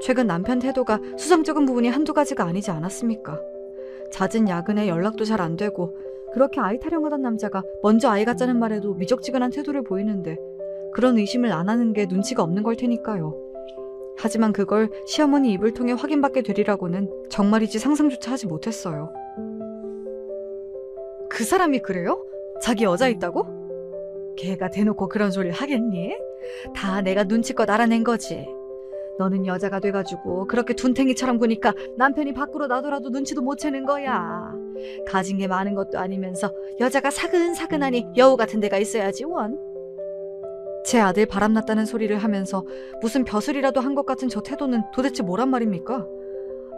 최근 남편 태도가 수상쩍은 부분이 한두 가지가 아니지 않았습니까? 잦은 야근에 연락도 잘 안 되고 그렇게 아이 타령하던 남자가 먼저 아이 갖자는 말에도 미적지근한 태도를 보이는데 그런 의심을 안 하는 게 눈치가 없는 걸 테니까요. 하지만 그걸 시어머니 입을 통해 확인받게 되리라고는 정말이지 상상조차 하지 못했어요. 그 사람이 그래요? 자기 여자 있다고? 걔가 대놓고 그런 소리를 하겠니? 다 내가 눈치껏 알아낸 거지. 너는 여자가 돼가지고 그렇게 둔탱이처럼 구니까 남편이 밖으로 나더라도 눈치도 못 채는 거야. 가진 게 많은 것도 아니면서 여자가 사근사근하니 여우 같은 데가 있어야지 원. 제 아들 바람났다는 소리를 하면서 무슨 벼슬이라도 한 것 같은 저 태도는 도대체 뭐란 말입니까?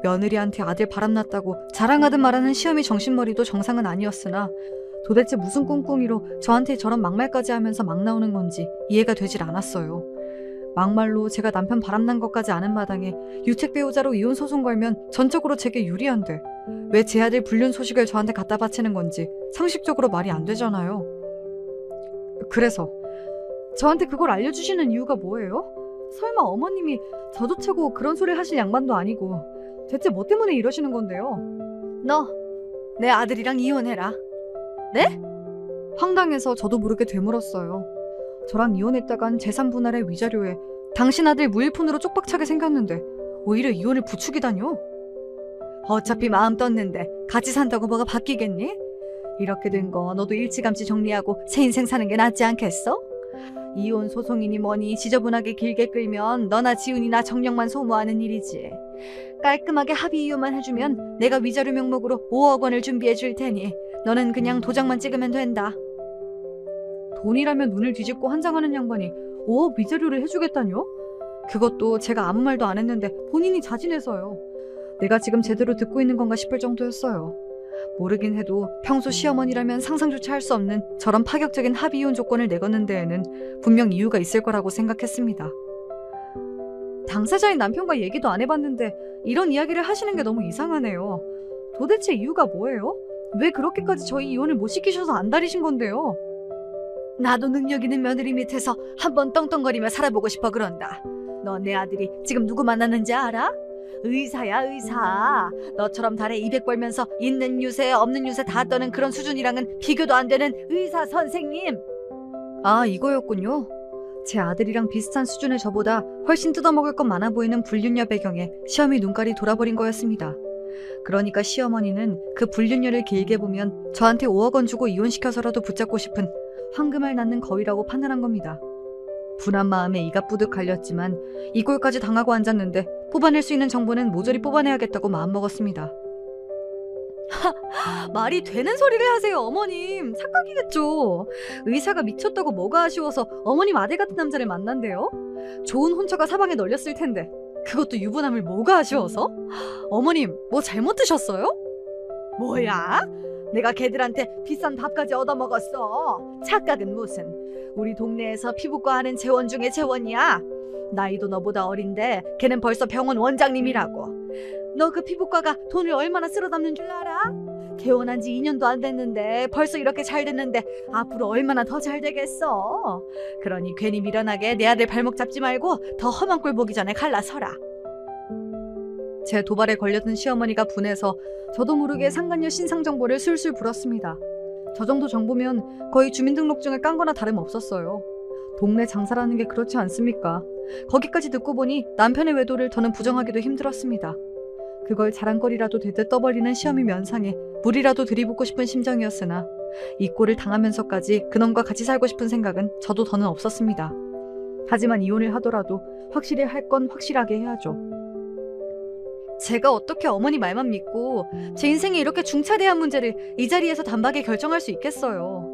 며느리한테 아들 바람났다고 자랑하듯 말하는 시어미 정신머리도 정상은 아니었으나 도대체 무슨 꿍꿍이로 저한테 저런 막말까지 하면서 막 나오는 건지 이해가 되질 않았어요. 막말로 제가 남편 바람난 것까지 아는 마당에 유책 배우자로 이혼 소송 걸면 전적으로 제게 유리한데 왜 제 아들 불륜 소식을 저한테 갖다 바치는 건지 상식적으로 말이 안 되잖아요. 그래서 저한테 그걸 알려주시는 이유가 뭐예요? 설마 어머님이 저조차고 그런 소리 하실 양반도 아니고 대체 뭐 때문에 이러시는 건데요? 너 내 아들이랑 이혼해라. 네? 황당해서 저도 모르게 되물었어요. 저랑 이혼했다간 재산 분할의 위자료에 당신 아들 무일푼으로 쪽박차게 생겼는데 오히려 이혼을 부추기다뇨? 어차피 마음 떴는데 같이 산다고 뭐가 바뀌겠니? 이렇게 된 거 너도 일찌감치 정리하고 새 인생 사는 게 낫지 않겠어? 이혼 소송이니 뭐니 지저분하게 길게 끌면 너나 지훈이나 정력만 소모하는 일이지. 깔끔하게 합의 이혼만 해주면 내가 위자료 명목으로 5억 원을 준비해 줄 테니 너는 그냥 도장만 찍으면 된다. 돈이라면 눈을 뒤집고 환장하는 양반이 5억 위자료를 해주겠다뇨? 그것도 제가 아무 말도 안 했는데 본인이 자진해서요. 내가 지금 제대로 듣고 있는 건가 싶을 정도였어요. 모르긴 해도 평소 시어머니라면 상상조차 할 수 없는 저런 파격적인 합의 이혼 조건을 내거는 데에는 분명 이유가 있을 거라고 생각했습니다. 당사자인 남편과 얘기도 안 해봤는데 이런 이야기를 하시는 게 너무 이상하네요. 도대체 이유가 뭐예요? 왜 그렇게까지 저희 이혼을 못 시키셔서 안달이신 건데요? 나도 능력 있는 며느리 밑에서 한번 떵떵거리며 살아보고 싶어 그런다. 너 내 아들이 지금 누구 만났는지 알아? 의사야 의사. 너처럼 달에 200 벌면서 있는 유세 없는 유세 다 떠는 그런 수준이랑은 비교도 안 되는 의사 선생님. 아, 이거였군요. 제 아들이랑 비슷한 수준의 저보다 훨씬 뜯어먹을 것 많아 보이는 불륜녀 배경에 시어미 눈깔이 돌아버린 거였습니다. 그러니까 시어머니는 그 불륜녀를 길게 보면 저한테 5억 원 주고 이혼시켜서라도 붙잡고 싶은 황금알 낳는 거위라고 판단한 겁니다. 분한 마음에 이가 뿌듯 갈렸지만 이 꼴까지 당하고 앉았는데 뽑아낼 수 있는 정보는 모조리 뽑아내야겠다고 마음먹었습니다. 말이 되는 소리를 하세요, 어머님. 착각이겠죠. 의사가 미쳤다고 뭐가 아쉬워서 어머님 아들 같은 남자를 만난대요? 좋은 혼처가 사방에 널렸을 텐데 그것도 유부남을 뭐가 아쉬워서? 어머님, 뭐 잘못 드셨어요? 뭐야? 내가 걔들한테 비싼 밥까지 얻어먹었어. 착각은 무슨. 우리 동네에서 피부과 하는 재원 중에 재원이야. 나이도 너보다 어린데 걔는 벌써 병원 원장님이라고. 너 그 피부과가 돈을 얼마나 쓸어 담는 줄 알아? 개원한 지 2년도 안 됐는데 벌써 이렇게 잘 됐는데 앞으로 얼마나 더 잘 되겠어. 그러니 괜히 미련하게 내 아들 발목 잡지 말고 더 험한 꼴 보기 전에 갈라서라. 제 도발에 걸렸던 시어머니가 분해서 저도 모르게 상간녀 신상 정보를 술술 불었습니다. 저 정도 정보면 거의 주민등록증을 깐 거나 다름없었어요. 동네 장사라는 게 그렇지 않습니까? 거기까지 듣고 보니 남편의 외도를 더는 부정하기도 힘들었습니다. 그걸 자랑거리라도 되듯 떠벌리는 시어미 면상에 물이라도 들이붓고 싶은 심정이었으나 이 꼴을 당하면서까지 그놈과 같이 살고 싶은 생각은 저도 더는 없었습니다. 하지만 이혼을 하더라도 확실히 할 건 확실하게 해야죠. 제가 어떻게 어머니 말만 믿고 제 인생에 이렇게 중차대한 문제를 이 자리에서 단박에 결정할 수 있겠어요.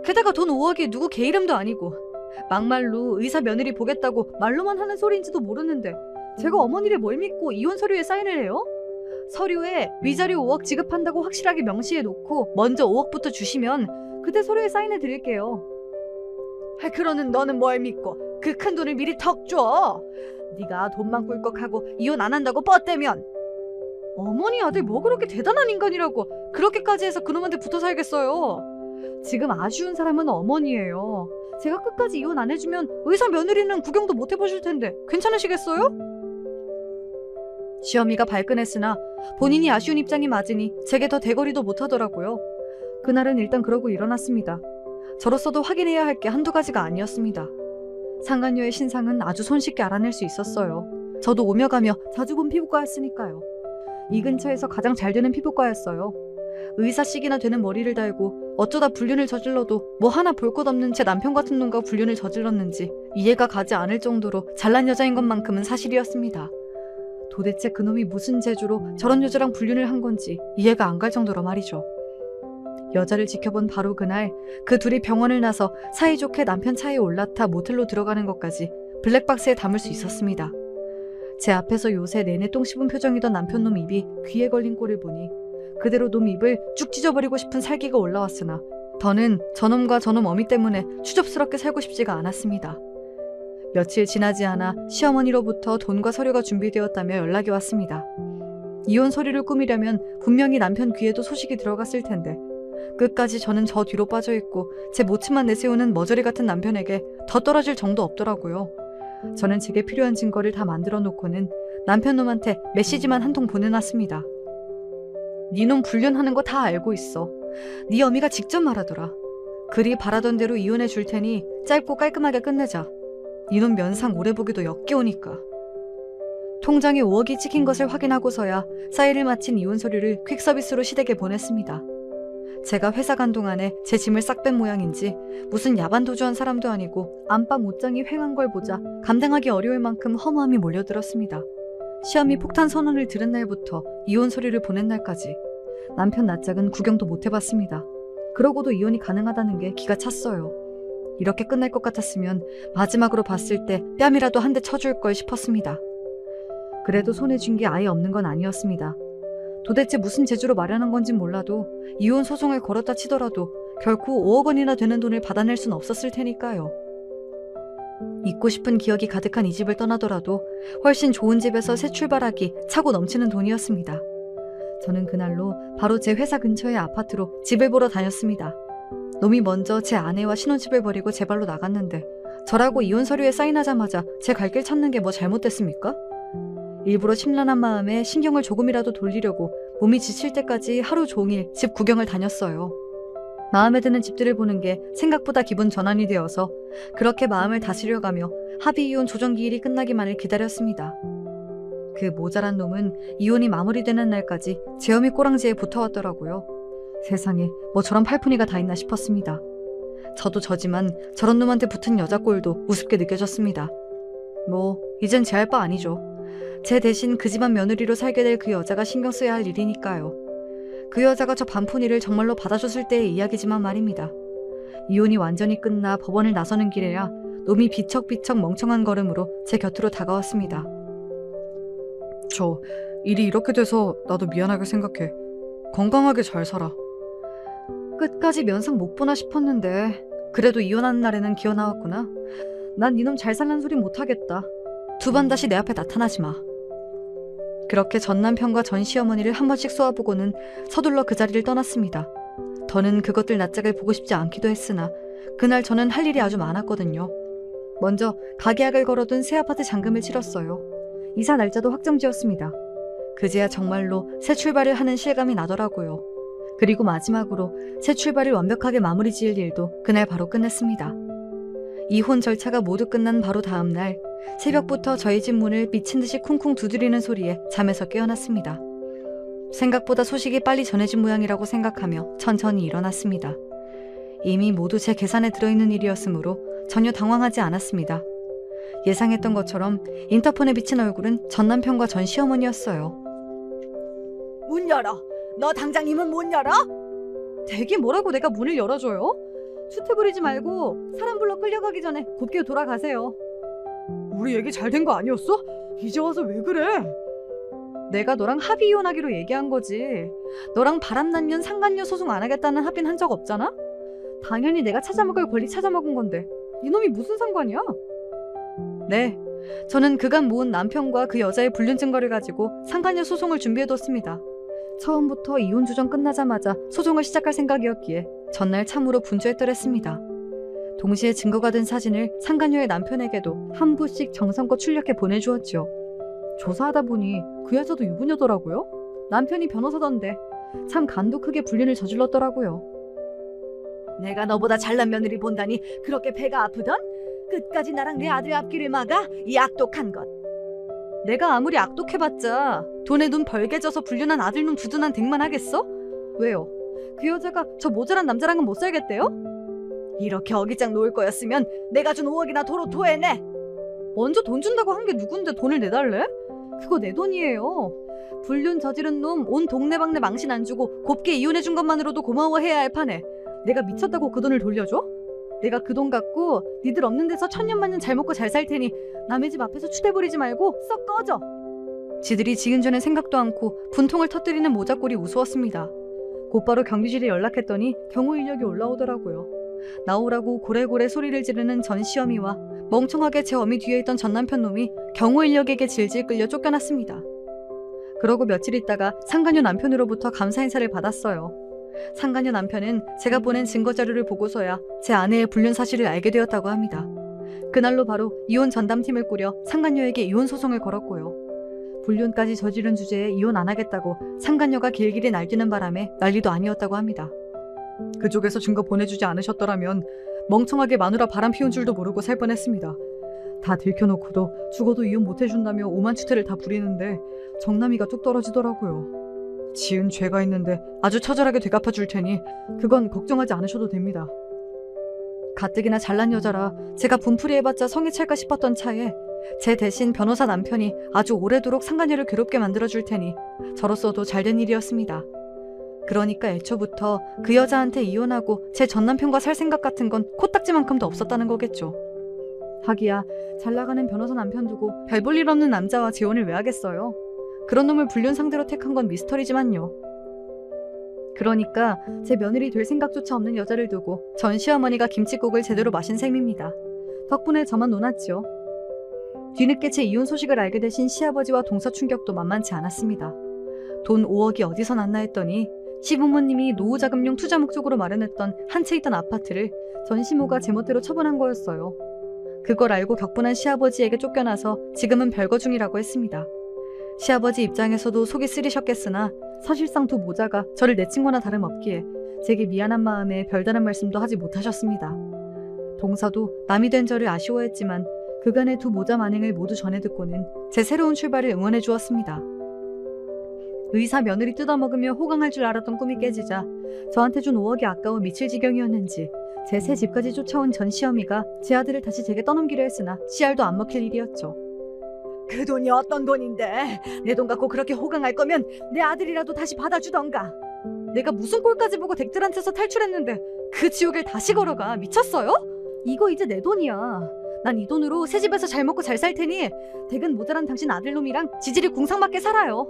게다가 돈 5억이 누구 개 이름도 아니고 막말로 의사 며느리 보겠다고 말로만 하는 소리인지도 모르는데 제가 어머니를 뭘 믿고 이혼 서류에 사인을 해요? 서류에 위자료 5억 지급한다고 확실하게 명시해 놓고 먼저 5억부터 주시면 그때 서류에 사인해 드릴게요. 그러는 너는 뭘 믿고 그 큰 돈을 미리 턱 줘? 네가 돈만 꿀꺽하고 이혼 안 한다고 뻗대면 어머니 아들 뭐 그렇게 대단한 인간이라고 그렇게까지 해서 그놈한테 붙어 살겠어요. 지금 아쉬운 사람은 어머니예요. 제가 끝까지 이혼 안 해주면 의사 며느리는 구경도 못 해보실 텐데 괜찮으시겠어요? 시어미가 발끈했으나 본인이 아쉬운 입장이 맞으니 제게 더 대거리도 못하더라고요. 그날은 일단 그러고 일어났습니다. 저로서도 확인해야 할 게 한두 가지가 아니었습니다. 상간녀의 신상은 아주 손쉽게 알아낼 수 있었어요. 저도 오며 가며 자주 본 피부과였으니까요. 이 근처에서 가장 잘 되는 피부과였어요. 의사씩이나 되는 머리를 달고 어쩌다 불륜을 저질러도 뭐 하나 볼 것 없는 제 남편 같은 놈과 불륜을 저질렀는지 이해가 가지 않을 정도로 잘난 여자인 것만큼은 사실이었습니다. 도대체 그놈이 무슨 재주로 저런 여자랑 불륜을 한 건지 이해가 안 갈 정도로 말이죠. 여자를 지켜본 바로 그날 그 둘이 병원을 나서 사이좋게 남편 차에 올라타 모텔로 들어가는 것까지 블랙박스에 담을 수 있었습니다. 제 앞에서 요새 내내 똥 씹은 표정이던 남편 놈 입이 귀에 걸린 꼴을 보니 그대로 놈 입을 쭉 찢어버리고 싶은 살기가 올라왔으나 더는 저놈과 저놈 어미 때문에 추접스럽게 살고 싶지가 않았습니다. 며칠 지나지 않아 시어머니로부터 돈과 서류가 준비되었다며 연락이 왔습니다. 이혼 서류를 꾸미려면 분명히 남편 귀에도 소식이 들어갔을 텐데 끝까지 저는 저 뒤로 빠져있고 제 모습만 내세우는 머저리 같은 남편에게 더 떨어질 정도 없더라고요. 저는 제게 필요한 증거를 다 만들어 놓고는 남편 놈한테 메시지만 한 통 보내놨습니다. 니놈 불륜하는 거 다 알고 있어. 니 어미가 직접 말하더라. 그리 바라던 대로 이혼해 줄 테니 짧고 깔끔하게 끝내자. 니놈 면상 오래 보기도 역겨우니까. 통장에 5억이 찍힌 것을 확인하고서야 사인을 마친 이혼 서류를 퀵서비스로 시댁에 보냈습니다. 제가 회사 간 동안에 제 짐을 싹 뺀 모양인지 무슨 야반도주한 사람도 아니고 안방 옷장이 횡한 걸 보자 감당하기 어려울 만큼 허무함이 몰려들었습니다. 시험이 폭탄 선언을 들은 날부터 이혼 서류를 보낸 날까지 남편 낯짝은 구경도 못 해봤습니다. 그러고도 이혼이 가능하다는 게 기가 찼어요. 이렇게 끝날 것 같았으면 마지막으로 봤을 때 뺨이라도 한 대 쳐줄 걸 싶었습니다. 그래도 손에 쥔 게 아예 없는 건 아니었습니다. 도대체 무슨 재주로 마련한 건진 몰라도 이혼 소송을 걸었다 치더라도 결코 5억 원이나 되는 돈을 받아낼 순 없었을 테니까요. 잊고 싶은 기억이 가득한 이 집을 떠나더라도 훨씬 좋은 집에서 새 출발하기 차고 넘치는 돈이었습니다. 저는 그날로 바로 제 회사 근처의 아파트로 집을 보러 다녔습니다. 놈이 먼저 제 아내와 신혼집을 버리고 제 발로 나갔는데 저라고 이혼 서류에 사인하자마자 제 갈 길 찾는 게 뭐 잘못됐습니까? 일부러 심란한 마음에 신경을 조금이라도 돌리려고 몸이 지칠 때까지 하루 종일 집 구경을 다녔어요. 마음에 드는 집들을 보는 게 생각보다 기분 전환이 되어서 그렇게 마음을 다스려가며 합의 이혼 조정기일이 끝나기만을 기다렸습니다. 그 모자란 놈은 이혼이 마무리되는 날까지 제 어미 꼬랑지에 붙어왔더라고요. 세상에 뭐 저런 팔푼이가 다 있나 싶었습니다. 저도 저지만 저런 놈한테 붙은 여자 꼴도 우습게 느껴졌습니다. 뭐 이젠 제 할 바 아니죠. 제 대신 그 집안 며느리로 살게 될 그 여자가 신경 써야 할 일이니까요. 그 여자가 저 반푼이를 정말로 받아줬을 때의 이야기지만 말입니다. 이혼이 완전히 끝나 법원을 나서는 길에야 놈이 비척비척 멍청한 걸음으로 제 곁으로 다가왔습니다. 저 일이 이렇게 돼서 나도 미안하게 생각해. 건강하게 잘 살아. 끝까지 면상 못 보나 싶었는데 그래도 이혼하는 날에는 기어 나왔구나. 난 이놈 잘 살란 소리 못하겠다. 두 번 다시 내 앞에 나타나지 마. 그렇게 전 남편과 전 시어머니를 한 번씩 쏘아보고는 서둘러 그 자리를 떠났습니다. 더는 그것들 낯짝을 보고 싶지 않기도 했으나 그날 저는 할 일이 아주 많았거든요. 먼저 가계약을 걸어둔 새 아파트 잔금을 치렀어요. 이사 날짜도 확정지었습니다. 그제야 정말로 새 출발을 하는 실감이 나더라고요. 그리고 마지막으로 새 출발을 완벽하게 마무리 지을 일도 그날 바로 끝냈습니다. 이혼 절차가 모두 끝난 바로 다음 날 새벽부터 저희 집 문을 미친 듯이 쿵쿵 두드리는 소리에 잠에서 깨어났습니다. 생각보다 소식이 빨리 전해진 모양이라고 생각하며 천천히 일어났습니다. 이미 모두 제 계산에 들어있는 일이었으므로 전혀 당황하지 않았습니다. 예상했던 것처럼 인터폰에 비친 얼굴은 전 남편과 전 시어머니였어요. 문 열어. 너 당장 이 문 못 열어? 대기 뭐라고 내가 문을 열어줘요? 수트 부리지 말고 사람 불러 끌려가기 전에 곱게 돌아가세요. 우리 얘기 잘 된 거 아니었어? 이제 와서 왜 그래? 내가 너랑 합의 이혼하기로 얘기한 거지. 너랑 바람난년 상간녀 소송 안 하겠다는 합의는 한 적 없잖아? 당연히 내가 찾아먹을 권리 찾아먹은 건데 이놈이 무슨 상관이야? 네, 저는 그간 모은 남편과 그 여자의 불륜 증거를 가지고 상간녀 소송을 준비해뒀습니다. 처음부터 이혼 주정 끝나자마자 소송을 시작할 생각이었기에 전날 참으로 분주했더랬습니다. 동시에 증거가 된 사진을 상간녀의 남편에게도 한 부씩 정성껏 출력해 보내주었죠. 조사하다 보니 그 여자도 유부녀더라고요. 남편이 변호사던데 참 간도 크게 불륜을 저질렀더라고요. 내가 너보다 잘난 며느리 본다니 그렇게 배가 아프던? 끝까지 나랑 내 아들 앞길을 막아? 이 악독한 것. 내가 아무리 악독해봤자 돈에 눈 벌게 져서 불륜한 아들 놈 두둔한 댁만 하겠어? 왜요? 그 여자가 저 모자란 남자랑은 못 살겠대요? 이렇게 어기장 놓을 거였으면 내가 준 5억이나 도로 토해내. 먼저 돈 준다고 한 게 누군데 돈을 내달래? 그거 내 돈이에요. 불륜 저지른 놈 온 동네방네 망신 안 주고 곱게 이혼해준 것만으로도 고마워해야 할 판에 내가 미쳤다고 그 돈을 돌려줘? 내가 그 돈 갖고 니들 없는 데서 천년만년 잘 먹고 잘 살 테니 남의 집 앞에서 추대부리지 말고 썩 꺼져. 지들이 지금 전에 생각도 않고 분통을 터뜨리는 모자꼴이 우스웠습니다. 곧바로 경비실에 연락했더니 경호 인력이 올라오더라고요. 나오라고 고래고래 소리를 지르는 전 시어미와 멍청하게 제 어미 뒤에 있던 전 남편 놈이 경호 인력에게 질질 끌려 쫓겨났습니다. 그러고 며칠 있다가 상간녀 남편으로부터 감사 인사를 받았어요. 상간녀 남편은 제가 보낸 증거자료를 보고서야 제 아내의 불륜 사실을 알게 되었다고 합니다. 그날로 바로 이혼 전담팀을 꾸려 상간녀에게 이혼 소송을 걸었고요. 불륜까지 저지른 주제에 이혼 안 하겠다고 상간녀가 길길이 날뛰는 바람에 난리도 아니었다고 합니다. 그쪽에서 증거 보내주지 않으셨더라면 멍청하게 마누라 바람 피운 줄도 모르고 살 뻔했습니다. 다 들켜놓고도 죽어도 이혼 못해준다며 오만추태를 다 부리는데 정남이가 뚝 떨어지더라고요. 지은 죄가 있는데 아주 처절하게 되갚아줄 테니 그건 걱정하지 않으셔도 됩니다. 가뜩이나 잘난 여자라 제가 분풀이 해봤자 성에 찰까 싶었던 차에 제 대신 변호사 남편이 아주 오래도록 상간녀를 괴롭게 만들어줄 테니 저로서도 잘된 일이었습니다. 그러니까 애초부터 그 여자한테 이혼하고 제 전남편과 살 생각 같은 건 코딱지만큼도 없었다는 거겠죠. 하기야 잘나가는 변호사 남편 두고 별 볼 일 없는 남자와 재혼을 왜 하겠어요. 그런 놈을 불륜 상대로 택한 건 미스터리지만요. 그러니까 제 며느리 될 생각조차 없는 여자를 두고 전 시어머니가 김칫국을 제대로 마신 셈입니다. 덕분에 저만 논았죠. 뒤늦게 제 이혼 소식을 알게 되신 시아버지와 동서 충격도 만만치 않았습니다. 돈 5억이 어디서 났나 했더니 시부모님이 노후자금용 투자 목적으로 마련했던 한 채 있던 아파트를 전 시모가 제멋대로 처분한 거였어요. 그걸 알고 격분한 시아버지에게 쫓겨나서 지금은 별거 중이라고 했습니다. 시아버지 입장에서도 속이 쓰리셨겠으나 사실상 두 모자가 저를 내친 거나 다름없기에 제게 미안한 마음에 별다른 말씀도 하지 못하셨습니다. 동서도 남이 된 저를 아쉬워했지만 그간의 두 모자 만행을 모두 전해 듣고는 제 새로운 출발을 응원해 주었습니다. 의사 며느리 뜯어먹으며 호강할 줄 알았던 꿈이 깨지자 저한테 준 5억이 아까워 미칠 지경이었는지 제 새 집까지 쫓아온 전 시어미가 제 아들을 다시 제게 떠넘기려 했으나 씨알도 안 먹힐 일이었죠. 그 돈이 어떤 돈인데 내 돈 갖고 그렇게 호강할 거면 내 아들이라도 다시 받아주던가. 내가 무슨 꼴까지 보고 댁들한테서 탈출했는데 그 지옥을 다시 걸어가. 미쳤어요? 이거 이제 내 돈이야. 난 이 돈으로 새 집에서 잘 먹고 잘 살 테니 댁은 모자란 당신 아들놈이랑 지질이 궁상맞게 살아요.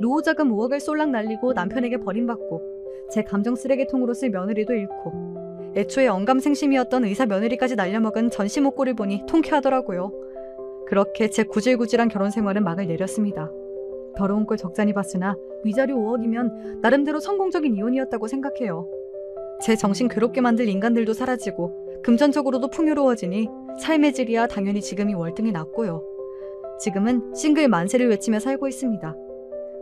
노후자금 5억을 쏠락 날리고 남편에게 버림받고 제 감정 쓰레기통으로 쓸 며느리도 잃고 애초에 언감생심이었던 의사 며느리까지 날려먹은 전시모 꼴을 보니 통쾌하더라고요. 그렇게 제 구질구질한 결혼 생활은 막을 내렸습니다. 더러운 꼴 적잖이 봤으나 위자료 5억이면 나름대로 성공적인 이혼이었다고 생각해요. 제 정신 괴롭게 만들 인간들도 사라지고 금전적으로도 풍요로워지니 삶의 질이야 당연히 지금이 월등히 낫고요. 지금은 싱글 만세를 외치며 살고 있습니다.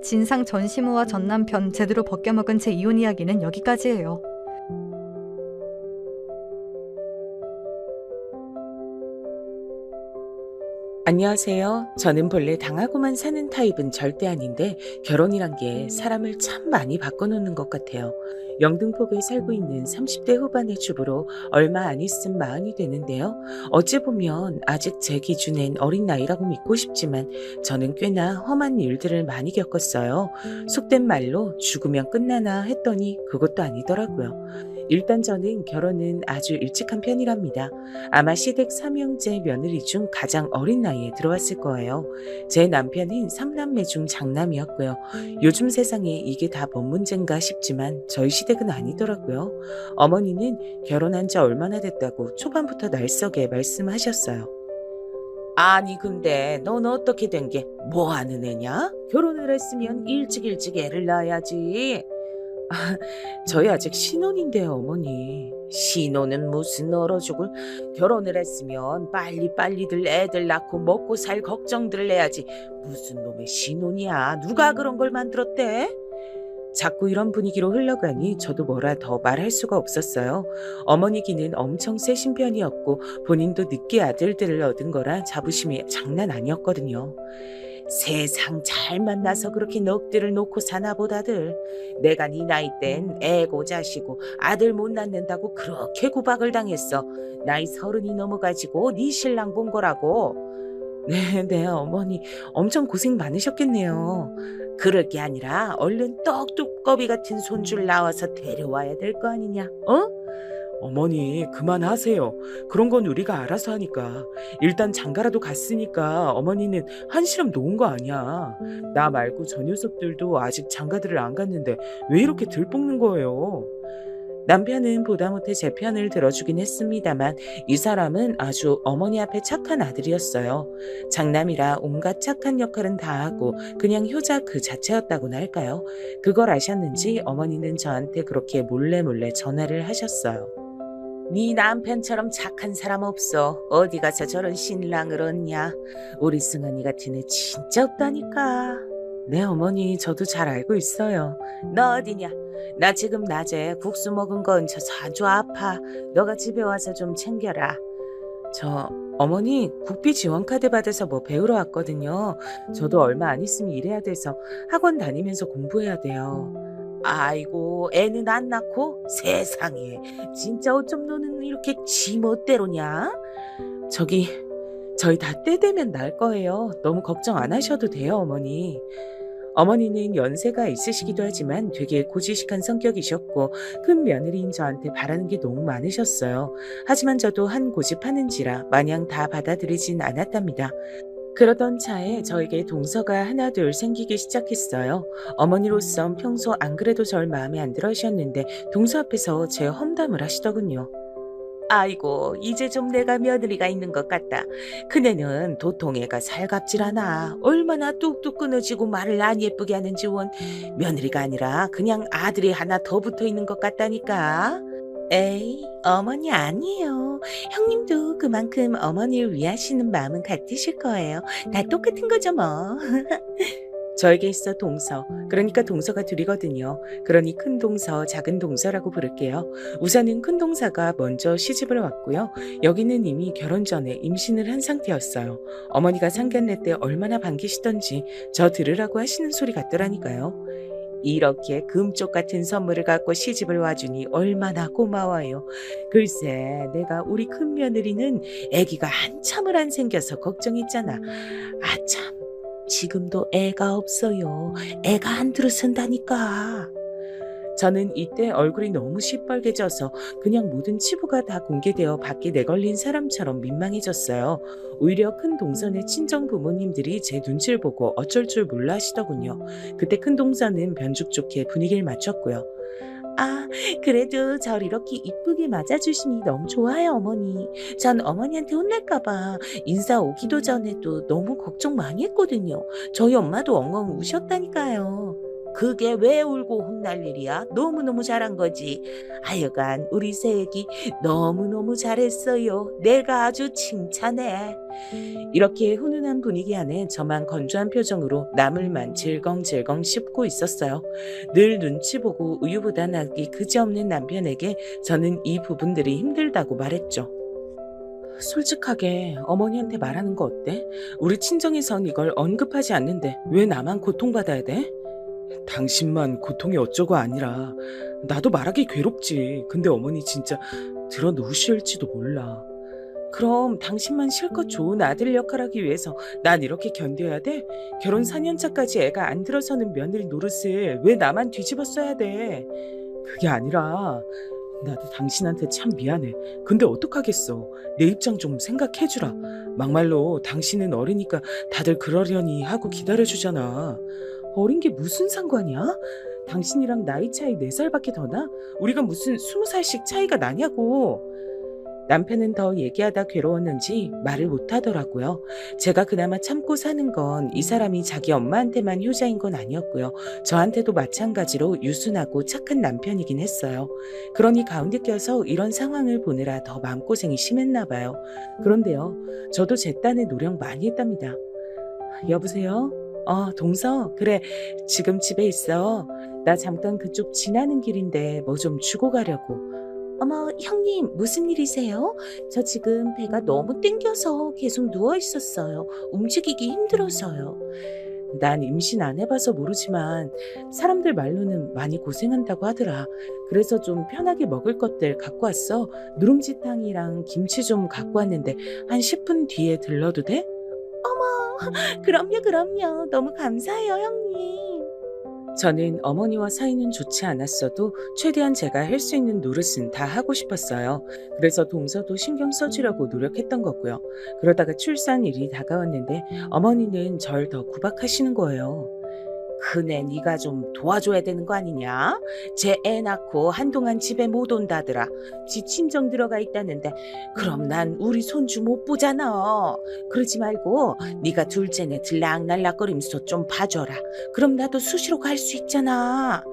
진상 전 시모와 전 남편 제대로 벗겨먹은 제 이혼 이야기는 여기까지예요. 안녕하세요. 저는 본래 당하고만 사는 타입은 절대 아닌데 결혼이란 게 사람을 참 많이 바꿔놓는 것 같아요. 영등포구에 살고 있는 30대 후반의 주부로 얼마 안 있음 마흔이 되는데요. 어찌 보면 아직 제 기준엔 어린 나이라고 믿고 싶지만 저는 꽤나 험한 일들을 많이 겪었어요. 속된 말로 죽으면 끝나나 했더니 그것도 아니더라고요. 일단 저는 결혼은 아주 일찍 한 편이랍니다. 아마 시댁 3형제 며느리 중 가장 어린 나이에 들어왔을 거예요. 제 남편은 3남매 중 장남이었고요. 요즘 세상에 이게 다 뭔 문제인가 싶지만 저희 시댁은 아니더라고요. 어머니는 결혼한 지 얼마나 됐다고 초반부터 날썩에 말씀하셨어요. 아니 근데 넌 어떻게 된 게 뭐 하는 애냐? 결혼을 했으면 일찍 애를 낳아야지. 저희 아직 신혼인데요, 어머니. 신혼은 무슨 얼어 죽을. 결혼을 했으면 빨리빨리들 애들 낳고 먹고 살 걱정들을 해야지. 무슨 놈의 신혼이야. 누가 그런 걸 만들었대? 자꾸 이런 분위기로 흘러가니 저도 뭐라 더 말할 수가 없었어요. 어머니 기는 엄청 세신 편이었고 본인도 늦게 아들들을 얻은 거라 자부심이 장난 아니었거든요. 세상 잘 만나서 그렇게 넋들을 놓고 사나 보다들. 내가 네 나이 땐 애고 자시고 아들 못 낳는다고 그렇게 구박을 당했어. 나이 30이 넘어가지고 네 신랑 본 거라고. 네, 어머니 엄청 고생 많으셨겠네요. 그럴 게 아니라 얼른 떡두꺼비 같은 손줄 나와서 데려와야 될 거 아니냐, 어? 어머니 그만하세요. 그런 건 우리가 알아서 하니까. 일단 장가라도 갔으니까 어머니는 한시름 놓은 거 아니야. 나 말고 저 녀석들도 아직 장가들을 안 갔는데 왜 이렇게 들볶는 거예요? 남편은 보다 못해 제 편을 들어주긴 했습니다만 이 사람은 아주 어머니 앞에 착한 아들이었어요. 장남이라 온갖 착한 역할은 다 하고 그냥 효자 그 자체였다고나 할까요? 그걸 아셨는지 어머니는 저한테 그렇게 몰래 전화를 하셨어요. 네 남편처럼 착한 사람 없어. 어디 가서 저런 신랑을 얻냐. 우리 승환이 같은 애 진짜 없다니까. 네 어머니 저도 잘 알고 있어요. 너 어디냐? 나 지금 낮에 국수 먹은 거 얹혀서 아주 아파. 너가 집에 와서 좀 챙겨라. 저 어머니 국비 지원카드 받아서 뭐 배우러 왔거든요. 저도 얼마 안 있으면 일해야 돼서 학원 다니면서 공부해야 돼요. 아이고 애는 안 낳고? 세상에 진짜 어쩜 너는 이렇게 지멋대로냐? 저희 다 때 되면 날 거예요. 너무 걱정 안 하셔도 돼요 어머니. 어머니는 연세가 있으시기도 하지만 되게 고지식한 성격이셨고 큰 며느리인 저한테 바라는 게 너무 많으셨어요. 하지만 저도 한 고집하는지라 마냥 다 받아들이진 않았답니다. 그러던 차에 저에게 동서가 하나 둘 생기기 시작했어요. 어머니로선 평소 안 그래도 절 마음에 안 들어 하셨는데 동서 앞에서 제 험담을 하시더군요. 아이고 이제 좀 내가 며느리가 있는 것 같다. 그네는 도통애가 살갑질 않아. 얼마나 뚝뚝 끊어지고 말을 안 예쁘게 하는지 원. 며느리가 아니라 그냥 아들이 하나 더 붙어 있는 것 같다니까. 에이 어머니 아니에요. 형님도 그만큼 어머니를 위하시는 마음은 같으실 거예요. 다 똑같은 거죠 뭐. 저에게 있어 동서, 그러니까 동서가 둘이거든요. 그러니 큰 동서, 작은 동서라고 부를게요. 우선은 큰 동서가 먼저 시집을 왔고요. 여기는 이미 결혼 전에 임신을 한 상태였어요. 어머니가 상견례 때 얼마나 반기시던지 저 들으라고 하시는 소리 같더라니까요. 이렇게 금쪽 같은 선물을 갖고 시집을 와주니 얼마나 고마워요. 글쎄 내가 우리 큰 며느리는 아기가 한참을 안 생겨서 걱정했잖아. 아참 지금도 애가 없어요. 애가 안 들어선다니까. 저는 이때 얼굴이 너무 시뻘개져서 그냥 모든 치부가 다 공개되어 밖에 내걸린 사람처럼 민망해졌어요. 오히려 큰 동선의 친정 부모님들이 제 눈치를 보고 어쩔 줄 몰라 하시더군요. 그때 큰 동선은 변죽 좋게 분위기를 맞췄고요. 아, 그래도 절 이렇게 이쁘게 맞아주시니 너무 좋아요, 어머니. 전 어머니한테 혼날까봐 인사 오기도 전에도 너무 걱정 많이 했거든요. 저희 엄마도 엉엉 우셨다니까요. 그게 왜 울고 혼날 일이야? 너무너무 잘한 거지. 하여간 우리 새애기 너무너무 잘했어요. 내가 아주 칭찬해. 이렇게 훈훈한 분위기 안에 저만 건조한 표정으로 나물만 질겅질겅 씹고 있었어요. 늘 눈치 보고 우유부단하기 그지없는 남편에게 저는 이 부분들이 힘들다고 말했죠. 솔직하게 어머니한테 말하는 거 어때? 우리 친정에선 이걸 언급하지 않는데 왜 나만 고통받아야 돼? 당신만 고통이 어쩌고 아니라 나도 말하기 괴롭지. 근데 어머니 진짜 들어놓으실지도 몰라. 그럼 당신만 실컷 좋은 아들 역할하기 위해서 난 이렇게 견뎌야 돼? 결혼 4년차까지 애가 안 들어서는 며느리 노릇을 왜 나만 뒤집어 써야 돼? 그게 아니라 나도 당신한테 참 미안해. 근데 어떡하겠어. 내 입장 좀 생각해주라. 막말로 당신은 어리니까 다들 그러려니 하고 기다려주잖아. 어린 게 무슨 상관이야? 당신이랑 나이 차이 4살밖에 더 나? 우리가 무슨 20살씩 차이가 나냐고. 남편은 더 얘기하다 괴로웠는지 말을 못하더라고요. 제가 그나마 참고 사는 건 이 사람이 자기 엄마한테만 효자인 건 아니었고요. 저한테도 마찬가지로 유순하고 착한 남편이긴 했어요. 그러니 가운데 껴서 이런 상황을 보느라 더 마음고생이 심했나 봐요. 그런데요, 저도 제 딴에 노력 많이 했답니다. 여보세요? 동서, 그래, 지금 집에 있어. 나 잠깐 그쪽 지나는 길인데 뭐 좀 주고 가려고. 어머, 형님, 무슨 일이세요? 저 지금 배가 너무 땡겨서 계속 누워 있었어요. 움직이기 힘들어서요. 난 임신 안 해봐서 모르지만 사람들 말로는 많이 고생한다고 하더라. 그래서 좀 편하게 먹을 것들 갖고 왔어. 누룽지탕이랑 김치 좀 갖고 왔는데 한 10분 뒤에 들러도 돼? 어머, 그럼요. 너무 감사해요, 형님. 저는 어머니와 사이는 좋지 않았어도 최대한 제가 할 수 있는 노릇은 다 하고 싶었어요. 그래서 동서도 신경 써주려고 노력했던 거고요. 그러다가 출산일이 다가왔는데 어머니는 절 더 구박하시는 거예요. 그네 네가 좀 도와줘야 되는 거 아니냐? 쟤 애 낳고 한동안 집에 못 온다더라. 지 친정 들어가 있다는데 그럼 난 우리 손주 못 보잖아. 그러지 말고 네가 둘째네 들락날락거리면서 좀 봐줘라. 그럼 나도 수시로 갈 수 있잖아.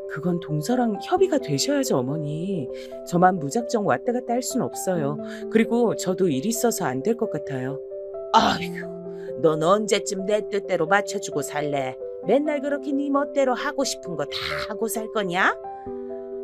그건 동서랑 협의가 되셔야죠, 어머니. 저만 무작정 왔다 갔다 할 순 없어요. 그리고 저도 일 있어서 안 될 것 같아요. 아휴, 넌 언제쯤 내 뜻대로 맞춰주고 살래? 맨날 그렇게 네 멋대로 하고 싶은 거 다 하고 살 거냐?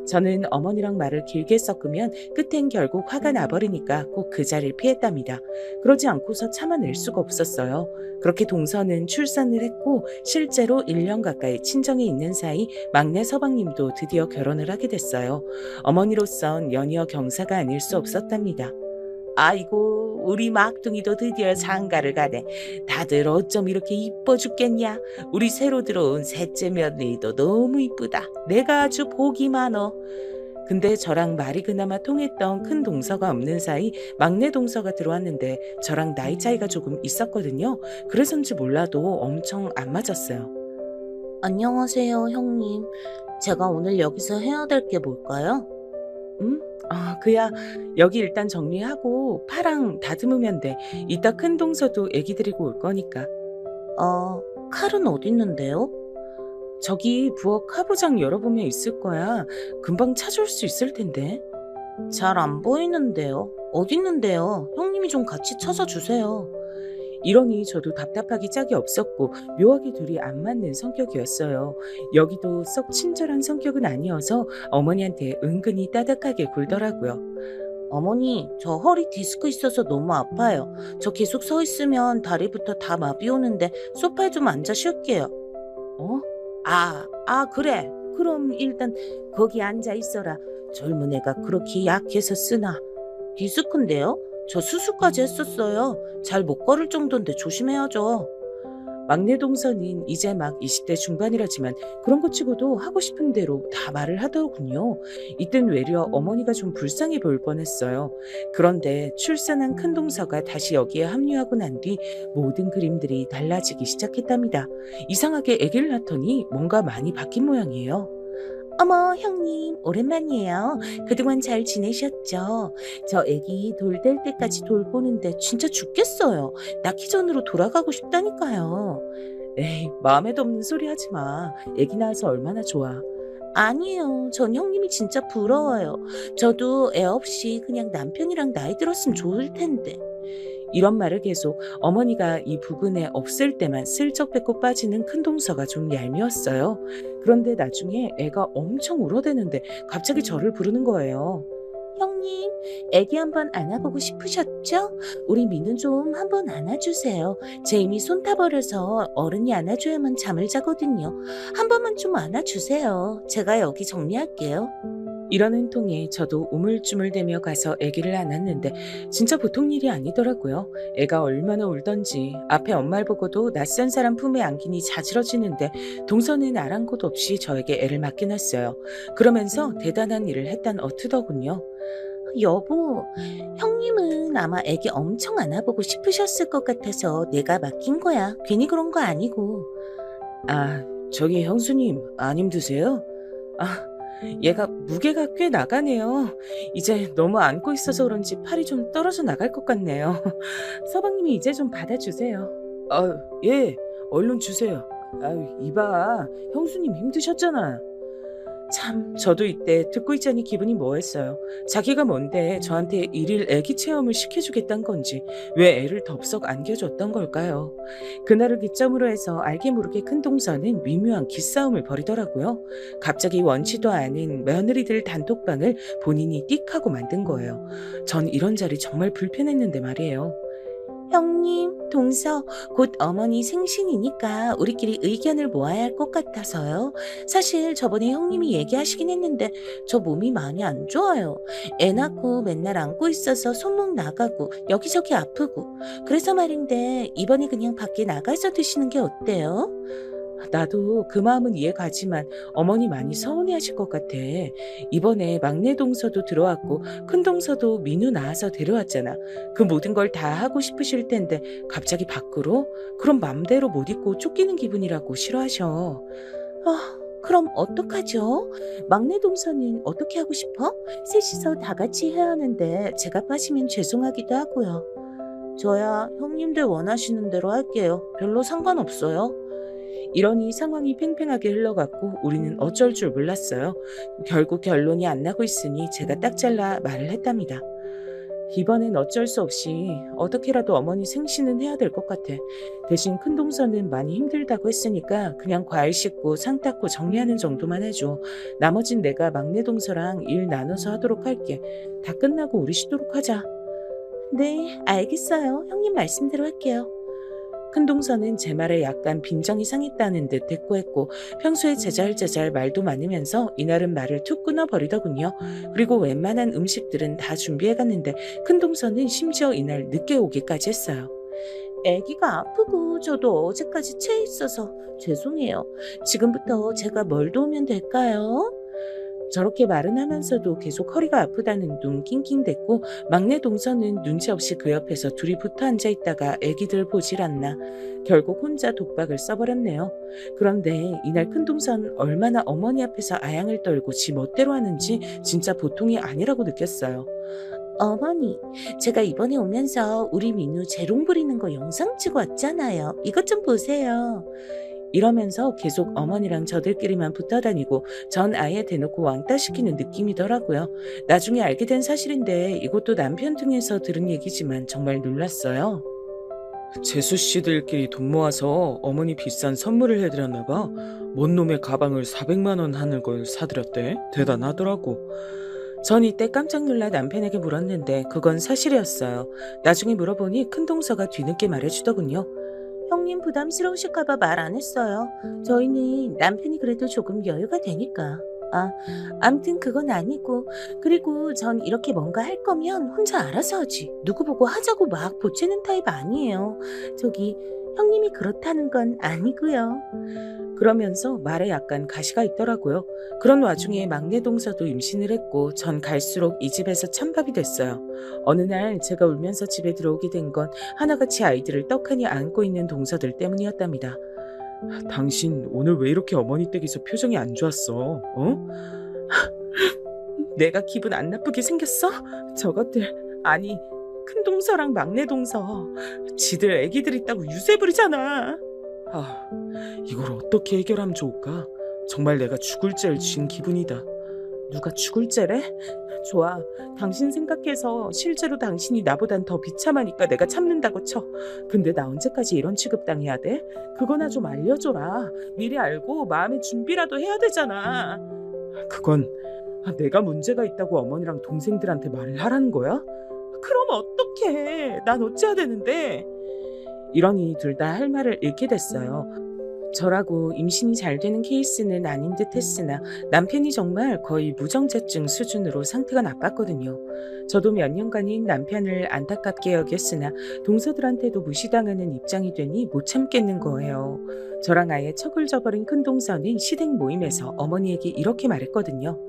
저는 어머니랑 말을 길게 섞으면 끝엔 결국 화가 나버리니까 꼭 그 자리를 피했답니다. 그러지 않고서 참아낼 수가 없었어요. 그렇게 동서는 출산을 했고 실제로 1년 가까이 친정에 있는 사이 막내 서방님도 드디어 결혼을 하게 됐어요. 어머니로선 연이어 경사가 아닐 수 없었답니다. 아이고, 우리 막둥이도 드디어 장가를 가네. 다들 어쩜 이렇게 이뻐 죽겠냐. 우리 새로 들어온 셋째 며느리도 너무 이쁘다. 내가 아주 복이 많어. 근데 저랑 말이 그나마 통했던 큰 동서가 없는 사이 막내 동서가 들어왔는데 저랑 나이 차이가 조금 있었거든요. 그래서인지 몰라도 엄청 안 맞았어요. 안녕하세요, 형님. 제가 오늘 여기서 해야 될 게 뭘까요? 그야 여기 일단 정리하고 파랑 다듬으면 돼. 이따 큰 동서도 애기 데리고 올 거니까. 칼은 어디 있는데요? 저기 부엌 카부장 열어보면 있을 거야. 금방 찾아올 수 있을 텐데. 잘 안 보이는데요. 어디 있는데요? 형님이 좀 같이 찾아주세요. 이러니 저도 답답하기 짝이 없었고 묘하게 둘이 안 맞는 성격이었어요. 여기도 썩 친절한 성격은 아니어서 어머니한테 은근히 따뜻하게 굴더라고요. 어머니, 저 허리 디스크 있어서 너무 아파요. 저 계속 서 있으면 다리부터 다 마비 오는데 소파에 좀 앉아 쉴게요. 그래. 그럼 일단 거기 앉아 있어라. 젊은 애가 그렇게 약해서 쓰나. 디스크인데요? 저 수술까지 했었어요. 잘 못 걸을 정도인데 조심해야죠. 막내 동서는 이제 막 20대 중반이라지만 그런 것 치고도 하고 싶은 대로 다 말을 하더군요. 이땐 외려 어머니가 좀 불쌍해 보일 뻔했어요. 그런데 출산한 큰 동서가 다시 여기에 합류하고 난 뒤 모든 그림들이 달라지기 시작했답니다. 이상하게 아기를 낳더니 뭔가 많이 바뀐 모양이에요. 어머, 형님, 오랜만이에요. 그동안 잘 지내셨죠? 저 애기 돌 될 때까지 돌보는데 진짜 죽겠어요. 낳기 전으로 돌아가고 싶다니까요. 에이, 마음에도 없는 소리 하지 마. 애기 낳아서 얼마나 좋아. 아니에요. 전 형님이 진짜 부러워요. 저도 애 없이 그냥 남편이랑 나이 들었으면 좋을 텐데. 이런 말을 계속 어머니가 이 부근에 없을 때만 슬쩍 뱉고 빠지는 큰 동서가 좀 얄미웠어요. 그런데 나중에 애가 엄청 울어대는데 갑자기 저를 부르는 거예요. 형님, 애기 한번 안아보고 싶으셨죠? 우리 민우 좀 한번 안아주세요. 제 이미 손 타버려서 어른이 안아줘야만 잠을 자거든요. 한 번만 좀 안아주세요. 제가 여기 정리할게요. 이러는 통에 저도 우물쭈물대며 가서 아기를 안았는데 진짜 보통 일이 아니더라고요. 애가 얼마나 울던지 앞에 엄마를 보고도 낯선 사람 품에 안기니 자지러지는데 동서는 아랑곳 없이 저에게 애를 맡겨놨어요. 그러면서 대단한 일을 했단 어투더군요. 여보, 형님은 아마 애기 엄청 안아보고 싶으셨을 것 같아서 내가 맡긴 거야. 괜히 그런 거 아니고. 저기 형수님 안 힘드세요? 얘가 무게가 꽤 나가네요. 이제 너무 안고 있어서 그런지 팔이 좀 떨어져 나갈 것 같네요. 서방님이 이제 좀 받아주세요. 예, 얼른 주세요. 이봐, 형수님 힘드셨잖아. 참, 저도 이때 듣고 있자니 기분이 묘했어요. 자기가 뭔데 저한테 일일 애기 체험을 시켜주겠다는 건지 왜 애를 덥석 안겨줬던 걸까요? 그날을 기점으로 해서 알게 모르게 큰동서는 미묘한 기싸움을 벌이더라고요. 갑자기 원치도 않은 며느리들 단톡방을 본인이 띡 하고 만든 거예요. 전 이런 자리 정말 불편했는데 말이에요. 형님, 동서, 곧 어머니 생신이니까 우리끼리 의견을 모아야 할 것 같아서요. 사실 저번에 형님이 얘기하시긴 했는데 저 몸이 많이 안 좋아요. 애 낳고 맨날 안고 있어서 손목 나가고 여기저기 아프고. 그래서 말인데 이번에 그냥 밖에 나가서 드시는 게 어때요? 나도 그 마음은 이해가지만 어머니 많이 서운해하실 것 같아. 이번에 막내 동서도 들어왔고 큰 동서도 민우 낳아서 데려왔잖아. 그 모든 걸 다 하고 싶으실 텐데 갑자기 밖으로? 그럼 맘대로 못 있고 쫓기는 기분이라고 싫어하셔. 그럼 어떡하죠? 막내 동서는 어떻게 하고 싶어? 셋이서 다 같이 해야 하는데 제가 빠지면 죄송하기도 하고요. 저야 형님들 원하시는 대로 할게요. 별로 상관없어요. 이러니 상황이 팽팽하게 흘러갔고 우리는 어쩔 줄 몰랐어요. 결국 결론이 안 나고 있으니 제가 딱 잘라 말을 했답니다. 이번엔 어쩔 수 없이 어떻게라도 어머니 생신은 해야 될 것 같아. 대신 큰동서는 많이 힘들다고 했으니까 그냥 과일 씻고 상 닦고 정리하는 정도만 해줘. 나머진 내가 막내 동서랑 일 나눠서 하도록 할게. 다 끝나고 우리 쉬도록 하자. 네, 알겠어요. 형님 말씀대로 할게요. 큰동서는 제 말에 약간 빈정이 상했다는 듯 대꾸했고 평소에 제잘제잘 말도 많으면서 이날은 말을 툭 끊어버리더군요. 그리고 웬만한 음식들은 다 준비해갔는데 큰동서는 심지어 이날 늦게 오기까지 했어요. 아기가 아프고 저도 어제까지 체해 있어서 죄송해요. 지금부터 제가 뭘 도우면 될까요? 저렇게 말은 하면서도 계속 허리가 아프다는 둥 낑낑댔고 막내 동서는 눈치 없이 그 옆에서 둘이 붙어 앉아있다가 애기들 보질 않나 결국 혼자 독박을 써버렸네요. 그런데 이날 큰동선 얼마나 어머니 앞에서 아양을 떨고 지 멋대로 하는지 진짜 보통이 아니라고 느꼈어요. 어머니, 제가 이번에 오면서 우리 민우 재롱 부리는 거 영상 찍어 왔잖아요. 이것 좀 보세요. 이러면서 계속 어머니랑 저들끼리만 붙어 다니고 전 아예 대놓고 왕따시키는 느낌이더라고요. 나중에 알게 된 사실인데 이것도 남편 등에서 들은 얘기지만 정말 놀랐어요. 재수 씨들끼리 돈 모아서 어머니 비싼 선물을 해드렸나 봐. 뭔 놈의 가방을 400만 원 하는 걸 사드렸대. 대단하더라고. 전 이때 깜짝 놀라 남편에게 물었는데 그건 사실이었어요. 나중에 물어보니 큰동서가 뒤늦게 말해주더군요. 형님 부담스러우실까봐 말 안 했어요. 저희는 남편이 그래도 조금 여유가 되니까. 암튼 그건 아니고, 그리고 전 이렇게 뭔가 할 거면 혼자 알아서 하지. 누구 보고 하자고 막 보채는 타입 아니에요. 저기 형님이 그렇다는 건 아니고요. 그러면서 말에 약간 가시가 있더라고요. 그런 와중에 막내 동서도 임신을 했고 전 갈수록 이 집에서 찬밥이 됐어요. 어느 날 제가 울면서 집에 들어오게 된 건 하나같이 아이들을 떡하니 안고 있는 동서들 때문이었답니다. 당신 오늘 왜 이렇게 어머니 댁에서 표정이 안 좋았어? 내가 기분 안 나쁘게 생겼어? 저것들 아니 큰동서랑 막내 동서 지들 애기들 있다고 유세 부리잖아. 이걸 어떻게 해결하면 좋을까? 정말 내가 죽을 죄를 지은 기분이다. 누가 죽을 죄래? 좋아. 당신 생각해서 실제로 당신이 나보단 더 비참하니까 내가 참는다고 쳐. 근데 나 언제까지 이런 취급당해야 돼? 그거나 좀 알려줘라. 미리 알고 마음의 준비라도 해야 되잖아. 그건 내가 문제가 있다고 어머니랑 동생들한테 말을 하라는 거야? 그럼 어떡해. 난 어찌해야 되는데. 이러니 둘 다 할 말을 잃게 됐어요. 저라고 임신이 잘 되는 케이스는 아닌 듯 했으나 남편이 정말 거의 무정자증 수준으로 상태가 나빴거든요. 저도 몇 년간인 남편을 안타깝게 여겼으나 동서들한테도 무시당하는 입장이 되니 못 참겠는 거예요. 저랑 아예 척을 저버린 큰동서는 시댁 모임에서 어머니에게 이렇게 말했거든요.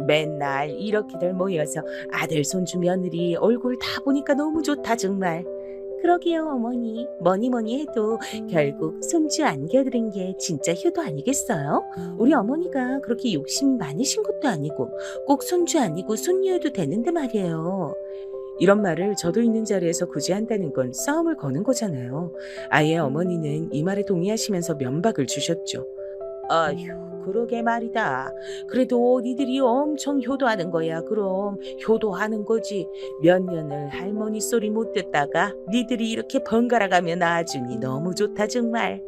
맨날 이렇게들 모여서 아들 손주 며느리 얼굴 다 보니까 너무 좋다 정말. 그러게요, 어머니. 뭐니 해도 결국 손주 안겨드린 게 진짜 효도 아니겠어요? 우리 어머니가 그렇게 욕심이 많으신 것도 아니고 꼭 손주 아니고 손녀여도 되는데 말이에요. 이런 말을 저도 있는 자리에서 굳이 한다는 건 싸움을 거는 거잖아요. 아예 어머니는 이 말에 동의하시면서 면박을 주셨죠. 아휴, 그러게 말이다. 그래도 니들이 엄청 효도하는 거야. 그럼 효도하는 거지. 몇 년을 할머니 소리 못 듣다가 니들이 이렇게 번갈아 가며 낳아주니 너무 좋다 정말.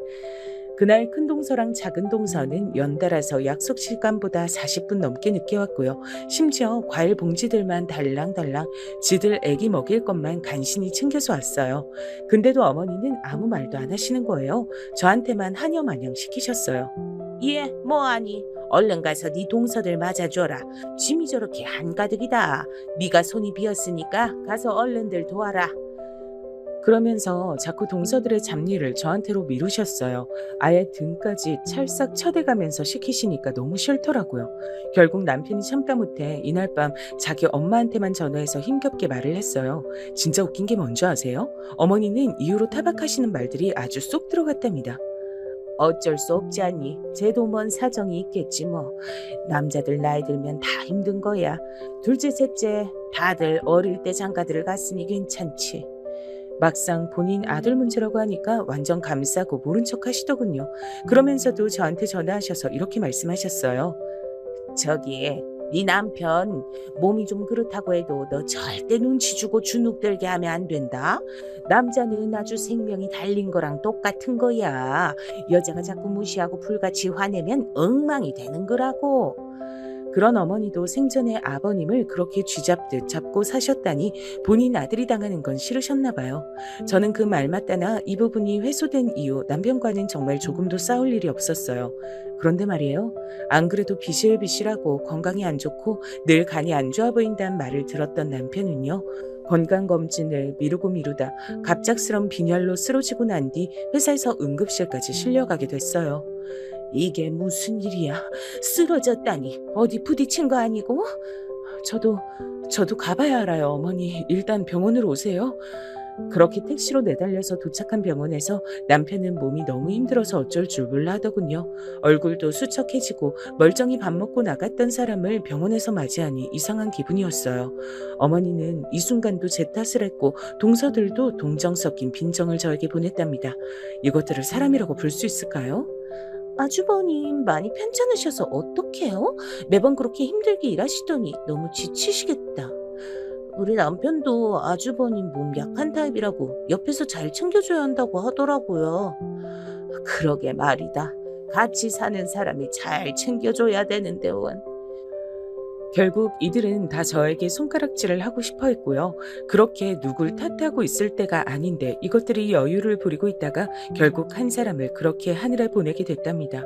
그날 큰 동서랑 작은 동서는 연달아서 약속 시간보다 40분 넘게 늦게 왔고요. 심지어 과일 봉지들만 달랑달랑 지들 애기 먹일 것만 간신히 챙겨서 왔어요. 근데도 어머니는 아무 말도 안 하시는 거예요. 저한테만 하녀 마냥 시키셨어요. 예, 뭐하니? 얼른 가서 네 동서들 맞아줘라. 짐이 저렇게 한가득이다. 네가 손이 비었으니까 가서 얼른들 도와라. 그러면서 자꾸 동서들의 잡일을 저한테로 미루셨어요. 아예 등까지 찰싹 쳐대가면서 시키시니까 너무 싫더라고요. 결국 남편이 참다 못해 이날 밤 자기 엄마한테만 전화해서 힘겹게 말을 했어요. 진짜 웃긴 게 뭔지 아세요? 어머니는 이후로 타박하시는 말들이 아주 쏙 들어갔답니다. 어쩔 수 없지 않니? 쟤도 뭔 사정이 있겠지 뭐. 남자들 나이 들면 다 힘든 거야. 둘째, 셋째 다들 어릴 때 장가들을 갔으니 괜찮지. 막상 본인 아들 문제라고 하니까 완전 감싸고 모른 척 하시더군요. 그러면서도 저한테 전화하셔서 이렇게 말씀하셨어요. 저기 네 남편 몸이 좀 그렇다고 해도 너 절대 눈치 주고 주눅 들게 하면 안 된다. 남자는 아주 생명이 달린 거랑 똑같은 거야. 여자가 자꾸 무시하고 불같이 화내면 엉망이 되는 거라고. 그런 어머니도 생전에 아버님을 그렇게 쥐잡듯 잡고 사셨다니 본인 아들이 당하는 건 싫으셨나 봐요. 저는 그 말 맞다나 이 부분이 회수된 이후 남편과는 정말 조금도 싸울 일이 없었어요. 그런데 말이에요. 안 그래도 비실비실하고 건강이 안 좋고 늘 간이 안 좋아 보인다는 말을 들었던 남편은요. 건강검진을 미루다 갑작스런 빈혈로 쓰러지고 난 뒤 회사에서 응급실까지 실려가게 됐어요. 이게 무슨 일이야? 쓰러졌다니. 어디 부딪힌 거 아니고? 저도 가봐야 알아요, 어머니. 일단 병원으로 오세요. 그렇게 택시로 내달려서 도착한 병원에서 남편은 몸이 너무 힘들어서 어쩔 줄 몰라 하더군요. 얼굴도 수척해지고 멀쩡히 밥 먹고 나갔던 사람을 병원에서 맞이하니 이상한 기분이었어요. 어머니는 이 순간도 제 탓을 했고 동서들도 동정 섞인 빈정을 저에게 보냈답니다. 이것들을 사람이라고 볼 수 있을까요? 아주버님 많이 편찮으셔서 어떡해요? 매번 그렇게 힘들게 일하시더니 너무 지치시겠다. 우리 남편도 아주버님 몸 약한 타입이라고 옆에서 잘 챙겨줘야 한다고 하더라고요. 그러게 말이다. 같이 사는 사람이 잘 챙겨줘야 되는데 원. 결국 이들은 다 저에게 손가락질을 하고 싶어 했고요. 그렇게 누굴 탓하고 있을 때가 아닌데 이것들이 여유를 부리고 있다가 결국 한 사람을 그렇게 하늘에 보내게 됐답니다.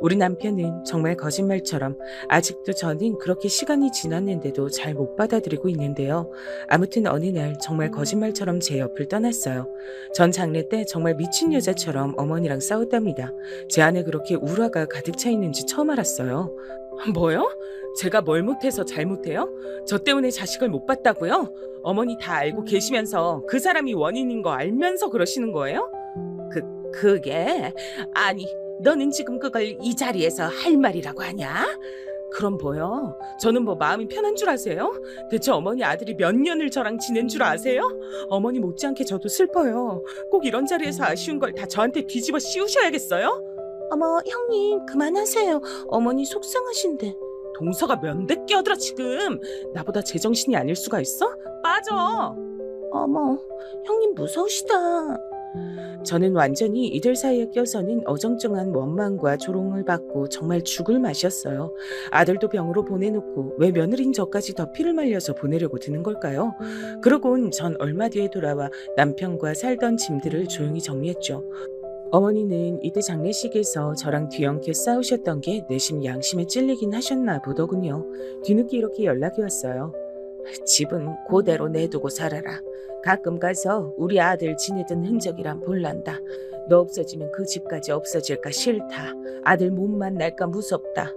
우리 남편은 정말 거짓말처럼 아직도 저는 그렇게 시간이 지났는데도 잘 못 받아들이고 있는데요. 아무튼 어느 날 정말 거짓말처럼 제 옆을 떠났어요. 전 장례 때 정말 미친 여자처럼 어머니랑 싸웠답니다. 제 안에 그렇게 울화가 가득 차 있는지 처음 알았어요. 뭐요? 제가 뭘 못해서 잘못해요? 저 때문에 자식을 못 봤다고요? 어머니 다 알고 계시면서 그 사람이 원인인 거 알면서 그러시는 거예요? 그게 아니 너는 지금 그걸 이 자리에서 할 말이라고 하냐? 그럼 뭐요? 저는 뭐 마음이 편한 줄 아세요? 대체 어머니 아들이 몇 년을 저랑 지낸 줄 아세요? 어머니 못지않게 저도 슬퍼요. 꼭 이런 자리에서 아쉬운 걸 다 저한테 뒤집어 씌우셔야겠어요? 어머 형님 그만하세요. 어머니 속상하신데. 동서가 면대 끼어들어 지금. 나보다 제정신이 아닐 수가 있어? 빠져. 어머 형님 무서우시다. 저는 완전히 이들 사이에 껴서는 어정쩡한 원망과 조롱을 받고 정말 죽을 맛이었어요. 아들도 병으로 보내놓고 왜 며느리인 저까지 더 피를 말려서 보내려고 드는 걸까요? 그러곤 전 얼마 뒤에 돌아와 남편과 살던 짐들을 조용히 정리했죠. 어머니는 이때 장례식에서 저랑 뒤엉켜 싸우셨던 게 내심 양심에 찔리긴 하셨나 보더군요. 뒤늦게 이렇게 연락이 왔어요. 집은 그대로 내두고 살아라. 가끔 가서 우리 아들 지내던 흔적이란 볼란다. 너 없어지면 그 집까지 없어질까 싫다. 아들 못 만날까 무섭다.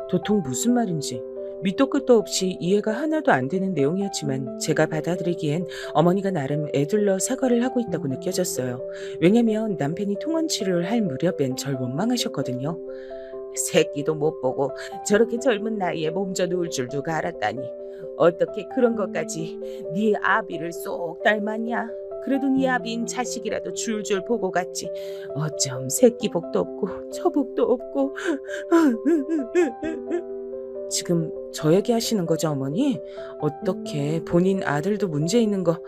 도통 무슨 말인지. 밑도 끝도 없이 이해가 하나도 안 되는 내용이었지만 제가 받아들이기엔 어머니가 나름 애둘러 사과를 하고 있다고 느껴졌어요. 왜냐면 남편이 통원 치료를 할 무렵엔 절 원망하셨거든요. 새끼도 못 보고 저렇게 젊은 나이에 몸져 누울 줄 누가 알았다니. 어떻게 그런 것까지 네 아비를 쏙 닮았냐. 그래도 네 아비인 자식이라도 줄줄 보고 갔지. 어쩜 새끼 복도 없고 처복도 없고. 지금 저 얘기하시는 거죠, 어머니? 어떻게 본인 아들도 문제 있는 거.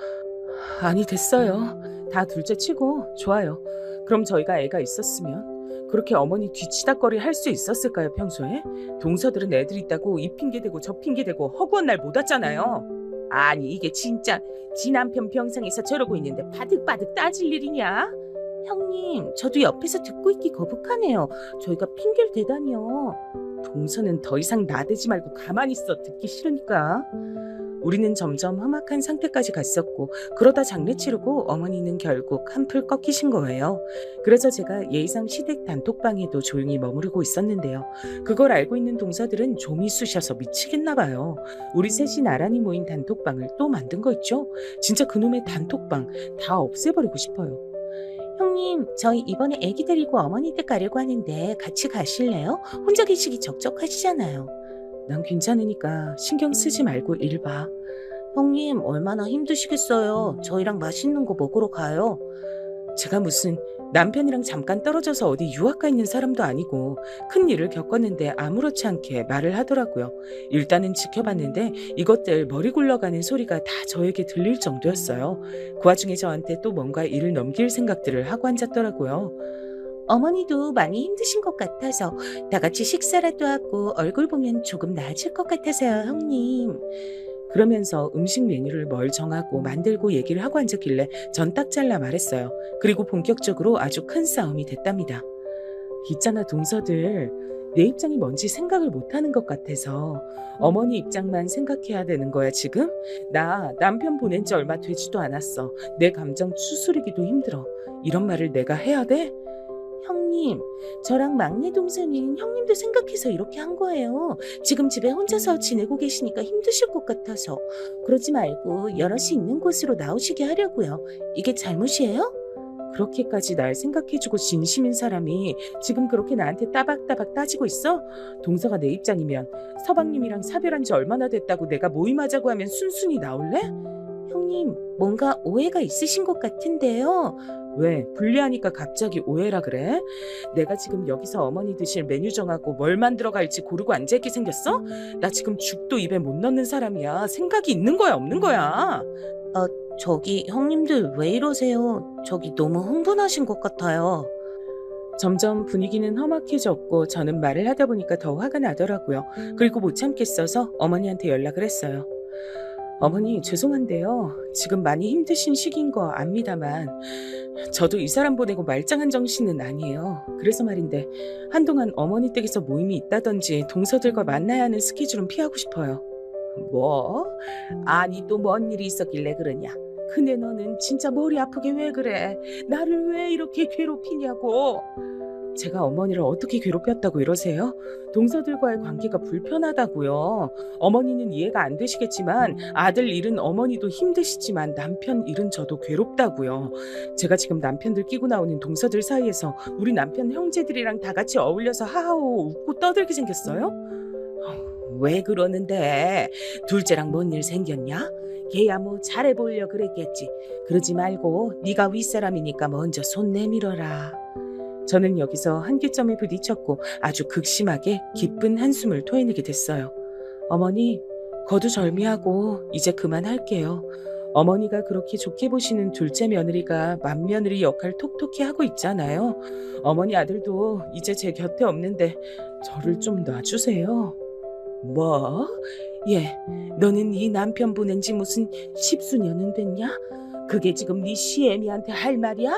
아니, 됐어요. 다 둘째 치고 좋아요. 그럼 저희가 애가 있었으면 그렇게 어머니 뒤치다거리 할 수 있었을까요, 평소에? 동서들은 애들 있다고 이 핑계대고 저 핑계대고 허구한 날 못 왔잖아요. 아니, 이게 진짜 지 남편 병상에서 저러고 있는데 바득바득 따질 일이냐? 형님, 저도 옆에서 듣고 있기 거북하네요. 저희가 핑계를 대다니요. 동서는 더 이상 나대지 말고 가만히 있어. 듣기 싫으니까. 우리는 점점 험악한 상태까지 갔었고 그러다 장례 치르고 어머니는 결국 한풀 꺾이신 거예요. 그래서 제가 예의상 시댁 단톡방에도 조용히 머무르고 있었는데요. 그걸 알고 있는 동서들은 좀이 쑤셔서 미치겠나 봐요. 우리 셋이 나란히 모인 단톡방을 또 만든 거 있죠? 진짜 그놈의 단톡방 다 없애버리고 싶어요. 형님, 저희 이번에 애기 데리고 어머니 댁 가려고 하는데 같이 가실래요? 혼자 계시기 적적하시잖아요. 난 괜찮으니까 신경 쓰지 말고 일 봐. 형님, 얼마나 힘드시겠어요. 저희랑 맛있는 거 먹으러 가요. 제가 무슨 남편이랑 잠깐 떨어져서 어디 유학 가 있는 사람도 아니고 큰 일을 겪었는데 아무렇지 않게 말을 하더라고요. 일단은 지켜봤는데 이것들 머리 굴러가는 소리가 다 저에게 들릴 정도였어요. 그 와중에 저한테 또 뭔가 일을 넘길 생각들을 하고 앉았더라고요. 어머니도 많이 힘드신 것 같아서 다 같이 식사라도 하고 얼굴 보면 조금 나아질 것 같아서요, 형님. 그러면서 음식 메뉴를 뭘 정하고 만들고 얘기를 하고 앉았길래 전 딱 잘라 말했어요. 그리고 본격적으로 아주 큰 싸움이 됐답니다. 있잖아, 동서들. 내 입장이 뭔지 생각을 못하는 것 같아서 어머니 입장만 생각해야 되는 거야 지금? 나 남편 보낸 지 얼마 되지도 않았어. 내 감정 추스르기도 힘들어. 이런 말을 내가 해야 돼? 형님, 저랑 막내 동생은 형님도 생각해서 이렇게 한 거예요. 지금 집에 혼자서 지내고 계시니까 힘드실 것 같아서. 그러지 말고 여럿이 있는 곳으로 나오시게 하려고요. 이게 잘못이에요? 그렇게까지 날 생각해주고 진심인 사람이 지금 그렇게 나한테 따박따박 따지고 있어? 동서가 내 입장이면 서방님이랑 사별한 지 얼마나 됐다고 내가 모임하자고 하면 순순히 나올래? 형님, 뭔가 오해가 있으신 것 같은데요. 왜? 불리하니까 갑자기 오해라 그래? 내가 지금 여기서 어머니 드실 메뉴 정하고 뭘 만들어 갈지 고르고 앉아있게 생겼어? 나 지금 죽도 입에 못 넣는 사람이야. 생각이 있는 거야 없는 거야? 저기 형님들 왜 이러세요? 저기 너무 흥분하신 것 같아요. 점점 분위기는 험악해졌고 저는 말을 하다 보니까 더 화가 나더라고요. 그리고 못 참겠어서 어머니한테 연락을 했어요. 어머니, 죄송한데요. 지금 많이 힘드신 시기인 거 압니다만 저도 이 사람 보내고 말짱한 정신은 아니에요. 그래서 말인데 한동안 어머니 댁에서 모임이 있다든지 동서들과 만나야 하는 스케줄은 피하고 싶어요. 뭐? 아니 또 뭔 일이 있었길래 그러냐? 근데 너는 진짜 머리 아프게 왜 그래? 나를 왜 이렇게 괴롭히냐고? 제가 어머니를 어떻게 괴롭혔다고 이러세요? 동서들과의 관계가 불편하다고요. 어머니는 이해가 안 되시겠지만 아들 잃은 어머니도 힘드시지만 남편 잃은 저도 괴롭다고요. 제가 지금 남편들 끼고 나오는 동서들 사이에서 우리 남편 형제들이랑 다 같이 어울려서 하하호 웃고 떠들게 생겼어요? 왜 그러는데? 둘째랑 뭔 일 생겼냐? 걔야 뭐 잘해보려 그랬겠지. 그러지 말고 네가 윗사람이니까 먼저 손 내밀어라. 저는 여기서 한계점에 부딪혔고 아주 극심하게 깊은 한숨을 토해내게 됐어요. 어머니, 거두절미하고 이제 그만할게요. 어머니가 그렇게 좋게 보시는 둘째 며느리가 맏며느리 역할 톡톡히 하고 있잖아요. 어머니 아들도 이제 제 곁에 없는데 저를 좀 놔주세요. 뭐? 예, 너는 네 남편 보낸 지 무슨 10수년은 됐냐? 그게 지금 네 시애미한테 할 말이야?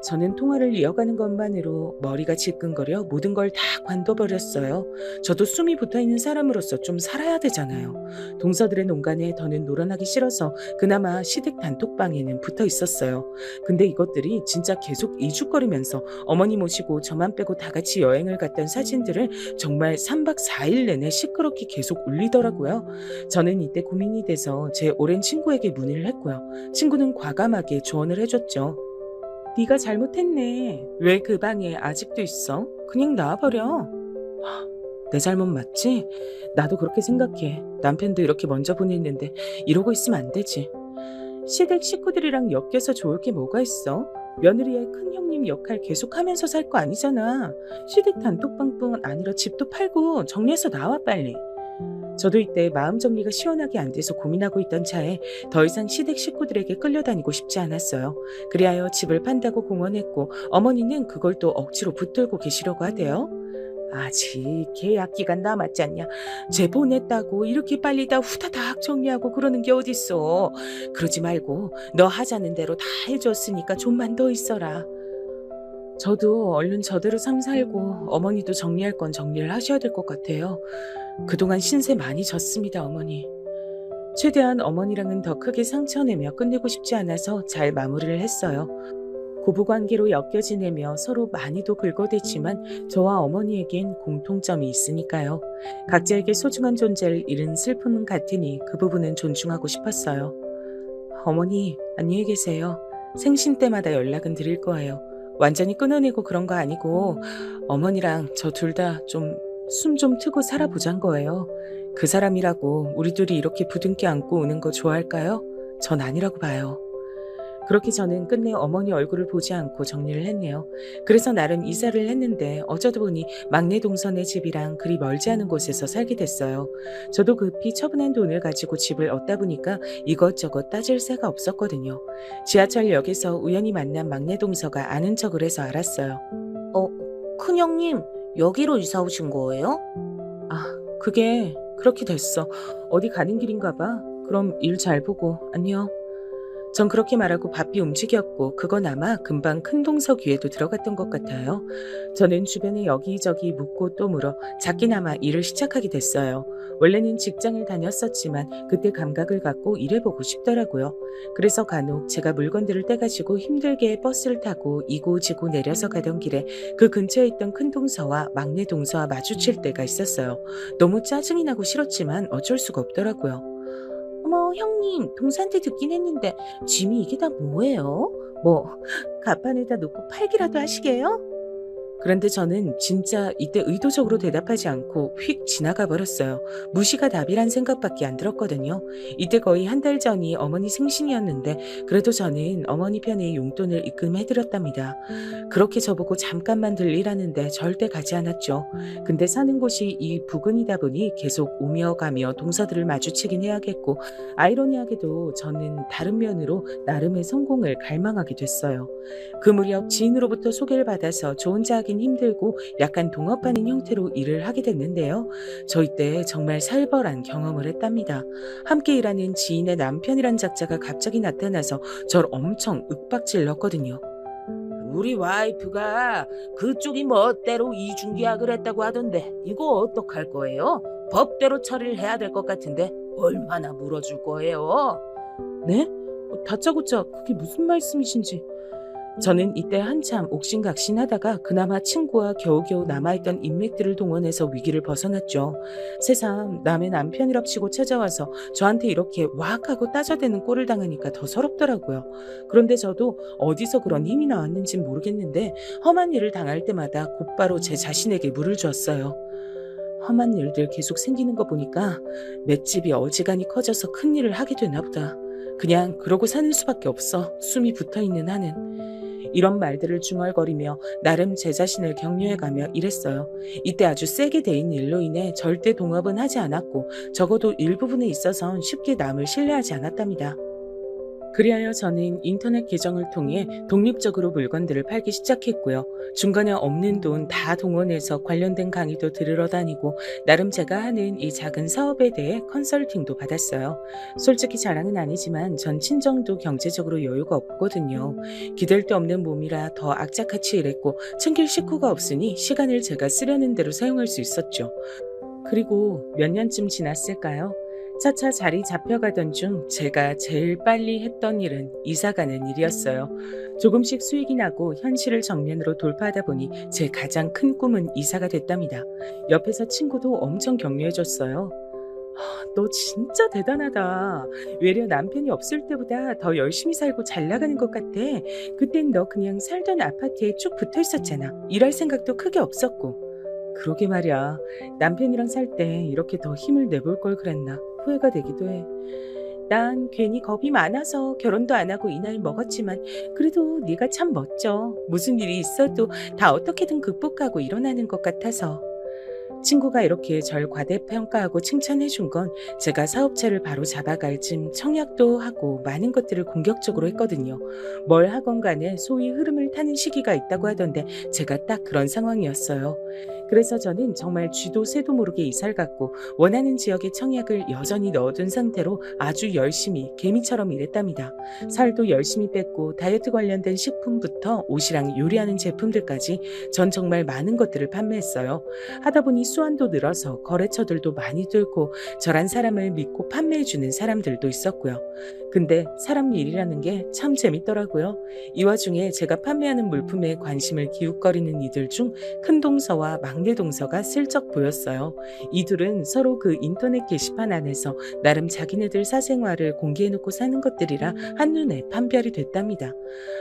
저는 통화를 이어가는 것만으로 머리가 지끈거려 모든 걸 다 관둬버렸어요. 저도 숨이 붙어있는 사람으로서 좀 살아야 되잖아요. 동서들의 농간에 더는 놀아나기 싫어서 그나마 시댁 단톡방에는 붙어 있었어요. 근데 이것들이 진짜 계속 이죽거리면서 어머니 모시고 저만 빼고 다 같이 여행을 갔던 사진들을 정말 3박 4일 내내 시끄럽게 계속 올리더라고요. 저는 이때 고민이 돼서 제 오랜 친구에게 문의를 했고요. 친구는 과감하게 조언을 해줬죠. 네가 잘못했네. 왜 그 방에 아직도 있어? 그냥 나와버려. 내 잘못 맞지? 나도 그렇게 생각해. 남편도 이렇게 먼저 보냈는데 이러고 있으면 안 되지. 시댁 식구들이랑 엮여서 좋을 게 뭐가 있어? 며느리의 큰형님 역할 계속하면서 살 거 아니잖아. 시댁 단톡방뿐 아니라 집도 팔고 정리해서 나와 빨리. 저도 이때 마음 정리가 시원하게 안 돼서 고민하고 있던 차에 더 이상 시댁 식구들에게 끌려다니고 싶지 않았어요. 그리하여 집을 판다고 공언했고 어머니는 그걸 또 억지로 붙들고 계시려고 하대요. 아직 계약 기간 남았지 않냐. 제 보냈다고 이렇게 빨리 다 후다닥 정리하고 그러는 게 어딨어. 그러지 말고 너 하자는 대로 다 해줬으니까 좀만 더 있어라. 저도 얼른 저대로 삶 살고 어머니도 정리할 건 정리를 하셔야 될 것 같아요. 그동안 신세 많이 졌습니다, 어머니. 최대한 어머니랑은 더 크게 상처내며 끝내고 싶지 않아서 잘 마무리를 했어요. 고부관계로 엮여 지내며 서로 많이도 긁어댔지만 저와 어머니에겐 공통점이 있으니까요. 각자에게 소중한 존재를 잃은 슬픔은 같으니 그 부분은 존중하고 싶었어요. 어머니, 안녕히 계세요. 생신 때마다 연락은 드릴 거예요. 완전히 끊어내고 그런 거 아니고 어머니랑 저 둘 다 좀 숨 좀 트고 살아보잔 거예요. 그 사람이라고 우리 둘이 이렇게 부둥켜 안고 우는 거 좋아할까요? 전 아니라고 봐요. 그렇게 저는 끝내 어머니 얼굴을 보지 않고 정리를 했네요. 그래서 나름 이사를 했는데 어쩌다 보니 막내 동선의 집이랑 그리 멀지 않은 곳에서 살게 됐어요. 저도 급히 처분한 돈을 가지고 집을 얻다 보니까 이것저것 따질 새가 없었거든요. 지하철역에서 우연히 만난 막내 동서가 아는 척을 해서 알았어요. 큰형님, 여기로 이사 오신 거예요? 아, 그게 그렇게 됐어. 어디 가는 길인가 봐. 그럼 일 잘 보고 안녕. 전 그렇게 말하고 바삐 움직였고 그건 아마 금방 큰 동서 귀에도 들어갔던 것 같아요. 저는 주변에 여기저기 묻고 또 물어 작게나마 일을 시작하게 됐어요. 원래는 직장을 다녔었지만 그때 감각을 갖고 일해보고 싶더라고요. 그래서 간혹 제가 물건들을 떼가지고 힘들게 버스를 타고 이고지고 내려서 가던 길에 그 근처에 있던 큰 동서와 막내 동서와 마주칠 때가 있었어요. 너무 짜증이 나고 싫었지만 어쩔 수가 없더라고요. 어머, 형님, 동서한테 듣긴 했는데 짐이 이게 다 뭐예요? 뭐 가판에다 놓고 팔기라도 하시게요? 그런데 저는 진짜 이때 의도적으로 대답하지 않고 휙 지나가 버렸어요. 무시가 답이란 생각밖에 안 들었거든요. 이때 거의 한 달 전이 어머니 생신이었는데 그래도 저는 어머니 편에 용돈을 입금해드렸답니다. 그렇게 저보고 잠깐만 들리라는데 절대 가지 않았죠. 근데 사는 곳이 이 부근이다 보니 계속 오며 가며 동서들을 마주치긴 해야겠고 아이러니하게도 저는 다른 면으로 나름의 성공을 갈망하게 됐어요. 그 무렵 지인으로부터 소개를 받아서 저 혼자 하긴 힘들고 약간 동업하는 형태로 일을 하게 됐는데요. 저 이때 정말 살벌한 경험을 했답니다. 함께 일하는 지인의 남편이란 작자가 갑자기 나타나서 저를 엄청 윽박질렀거든요. 우리 와이프가 그쪽이 멋대로 이중계약을 했다고 하던데 이거 어떡할 거예요? 법대로 처리를 해야 될 것 같은데 얼마나 물어줄 거예요? 네? 다짜고짜 그게 무슨 말씀이신지. 저는 이때 한참 옥신각신하다가 그나마 친구와 겨우겨우 남아있던 인맥들을 동원해서 위기를 벗어났죠. 새삼 남의 남편이랍치고 찾아와서 저한테 이렇게 와악 하고 따져대는 꼴을 당하니까 더 서럽더라고요. 그런데 저도 어디서 그런 힘이 나왔는진 모르겠는데 험한 일을 당할 때마다 곧바로 제 자신에게 물을 주었어요. 험한 일들 계속 생기는 거 보니까 맷집이 어지간히 커져서 큰일을 하게 되나 보다. 그냥 그러고 사는 수밖에 없어. 숨이 붙어있는 한은. 이런 말들을 중얼거리며 나름 제 자신을 격려해가며 일했어요. 이때 아주 세게 데인 일로 인해 절대 동업은 하지 않았고 적어도 일부분에 있어선 쉽게 남을 신뢰하지 않았답니다. 그리하여 저는 인터넷 계정을 통해 독립적으로 물건들을 팔기 시작했고요. 중간에 없는 돈 다 동원해서 관련된 강의도 들으러 다니고 나름 제가 하는 이 작은 사업에 대해 컨설팅도 받았어요. 솔직히 자랑은 아니지만 전 친정도 경제적으로 여유가 없거든요. 기댈 데 없는 몸이라 더 악착같이 일했고 챙길 식구가 없으니 시간을 제가 쓰려는 대로 사용할 수 있었죠. 그리고 몇 년쯤 지났을까요? 차차 자리 잡혀가던 중 제가 제일 빨리 했던 일은 이사가는 일이었어요. 조금씩 수익이 나고 현실을 정면으로 돌파하다 보니 제 가장 큰 꿈은 이사가 됐답니다. 옆에서 친구도 엄청 격려해줬어요. 너 진짜 대단하다. 외려 남편이 없을 때보다 더 열심히 살고 잘 나가는 것 같아. 그땐 너 그냥 살던 아파트에 쭉 붙어 있었잖아. 일할 생각도 크게 없었고. 그러게 말이야. 남편이랑 살 때 이렇게 더 힘을 내볼 걸 그랬나 후회가 되기도 해. 난 괜히 겁이 많아서 결혼도 안 하고 이 나이 먹었지만 그래도 네가 참 멋져. 무슨 일이 있어도 다 어떻게든 극복하고 일어나는 것 같아서. 친구가 이렇게 절 과대평가하고 칭찬해준 건 제가 사업체를 바로 잡아갈 쯤 청약도 하고 많은 것들을 공격적으로 했거든요. 뭘 하건 간에 소위 흐름을 타는 시기가 있다고 하던데 제가 딱 그런 상황이었어요. 그래서 저는 정말 쥐도 새도 모르게 이사를 갔고 원하는 지역의 청약을 여전히 넣어둔 상태로 아주 열심히 개미처럼 일했답니다. 살도 열심히 뺐고 다이어트 관련된 식품부터 옷이랑 요리하는 제품들까지 전 정말 많은 것들을 판매했어요. 하다 보니 수완도 늘어서 거래처들도 많이 들고 저란 사람을 믿고 판매해주는 사람들도 있었고요. 근데 사람 일이라는 게 참 재밌더라고요. 이 와중에 제가 판매하는 물품에 관심을 기웃거리는 이들 중 큰 동서와 막내 동서가 슬쩍 보였어요. 이 둘은 서로 그 인터넷 게시판 안에서 나름 자기네들 사생활을 공개해놓고 사는 것들이라 한눈에 판별이 됐답니다.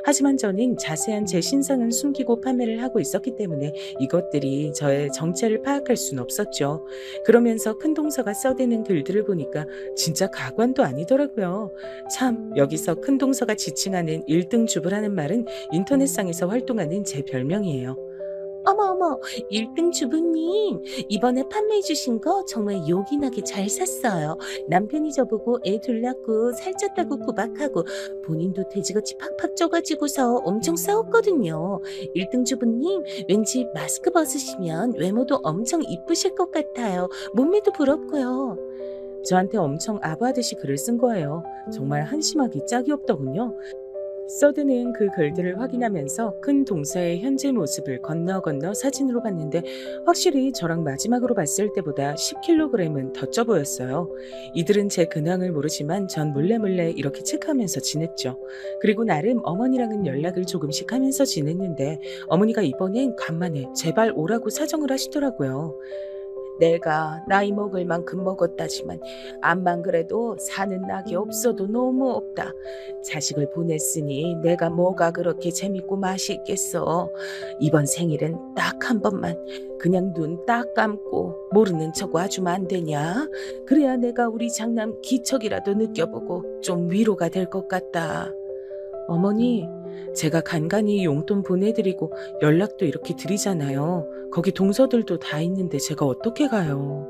하지만 저는 자세한 제 신상은 숨기고 판매를 하고 있었기 때문에 이것들이 저의 정체를 파악할 수는 없었죠. 그러면서 큰 동서가 써대는 글들을 보니까 진짜 가관도 아니더라고요. 참 여기서 큰 동서가 지칭하는 1등 주부라는 말은 인터넷상에서 활동하는 제 별명이에요. 어머, 1등 주부님. 이번에 판매해주신 거 정말 요긴하게 잘 샀어요. 남편이 저보고 애 둘 낳고 살쪘다고 구박하고 본인도 돼지같이 팍팍 쪄가지고서 엄청 싸웠거든요. 1등 주부님, 왠지 마스크 벗으시면 외모도 엄청 이쁘실 것 같아요. 몸매도 부럽고요. 저한테 엄청 아부하듯이 글을 쓴 거예요. 정말 한심하기 짝이 없더군요. 써드는 그 글들을 확인하면서 큰 동서의 현재 모습을 건너 사진으로 봤는데 확실히 저랑 마지막으로 봤을 때보다 10kg은 더 쪄 보였어요. 이들은 제 근황을 모르지만 전 몰래 이렇게 체크하면서 지냈죠. 그리고 나름 어머니랑은 연락을 조금씩 하면서 지냈는데 어머니가 이번엔 간만에 제발 오라고 사정을 하시더라고요. 내가 나이 먹을 만큼 먹었다지만 암만 그래도 사는 낙이 없어도 너무 없다. 자식을 보냈으니 내가 뭐가 그렇게 재밌고 맛있겠어. 이번 생일은 딱 한 번만 그냥 눈 딱 감고 모르는 척 와주면 안 되냐? 그래야 내가 우리 장남 기척이라도 느껴보고 좀 위로가 될 것 같다. 어머니, 제가 간간히 용돈 보내드리고 연락도 이렇게 드리잖아요. 거기 동서들도 다 있는데 제가 어떻게 가요?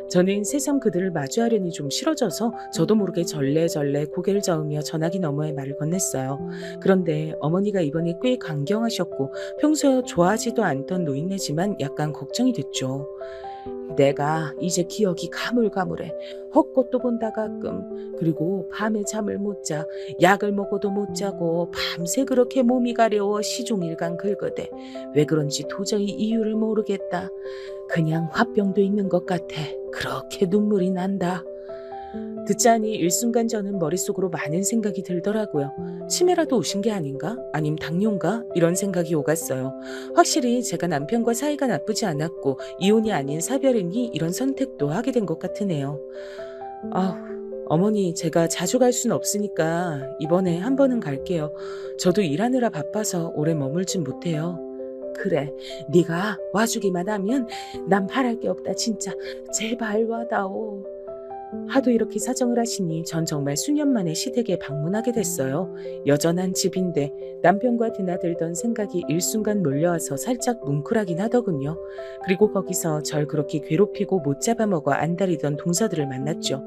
저는 새삼 그들을 마주하려니 좀 싫어져서 저도 모르게 절레절레 고개를 저으며 전화기 너머에 말을 건넸어요. 그런데 어머니가 이번에 꽤 강경하셨고 평소에 좋아하지도 않던 노인네지만 약간 걱정이 됐죠. 내가 이제 기억이 가물가물해. 헛것도 본다 가끔. 그리고 밤에 잠을 못 자. 약을 먹어도 못 자고 밤새 그렇게 몸이 가려워 시종일관 긁어대. 왜 그런지 도저히 이유를 모르겠다. 그냥 화병도 있는 것 같아. 그렇게 눈물이 난다. 듣자니 일순간 저는 머릿속으로 많은 생각이 들더라고요. 치매라도 오신 게 아닌가? 아님 당뇨인가? 이런 생각이 오갔어요. 확실히 제가 남편과 사이가 나쁘지 않았고 이혼이 아닌 사별이니 이런 선택도 하게 된 것 같으네요. 어머니, 제가 자주 갈 수는 없으니까 이번에 한 번은 갈게요. 저도 일하느라 바빠서 오래 머물진 못해요. 그래, 네가 와주기만 하면 난 바랄 게 없다. 진짜 제발 와다오. 하도 이렇게 사정을 하시니 전 정말 수년 만에 시댁에 방문하게 됐어요. 여전한 집인데 남편과 드나들던 생각이 일순간 몰려와서 살짝 뭉클하긴 하더군요. 그리고 거기서 절 그렇게 괴롭히고 못 잡아먹어 안달이던 동서들을 만났죠.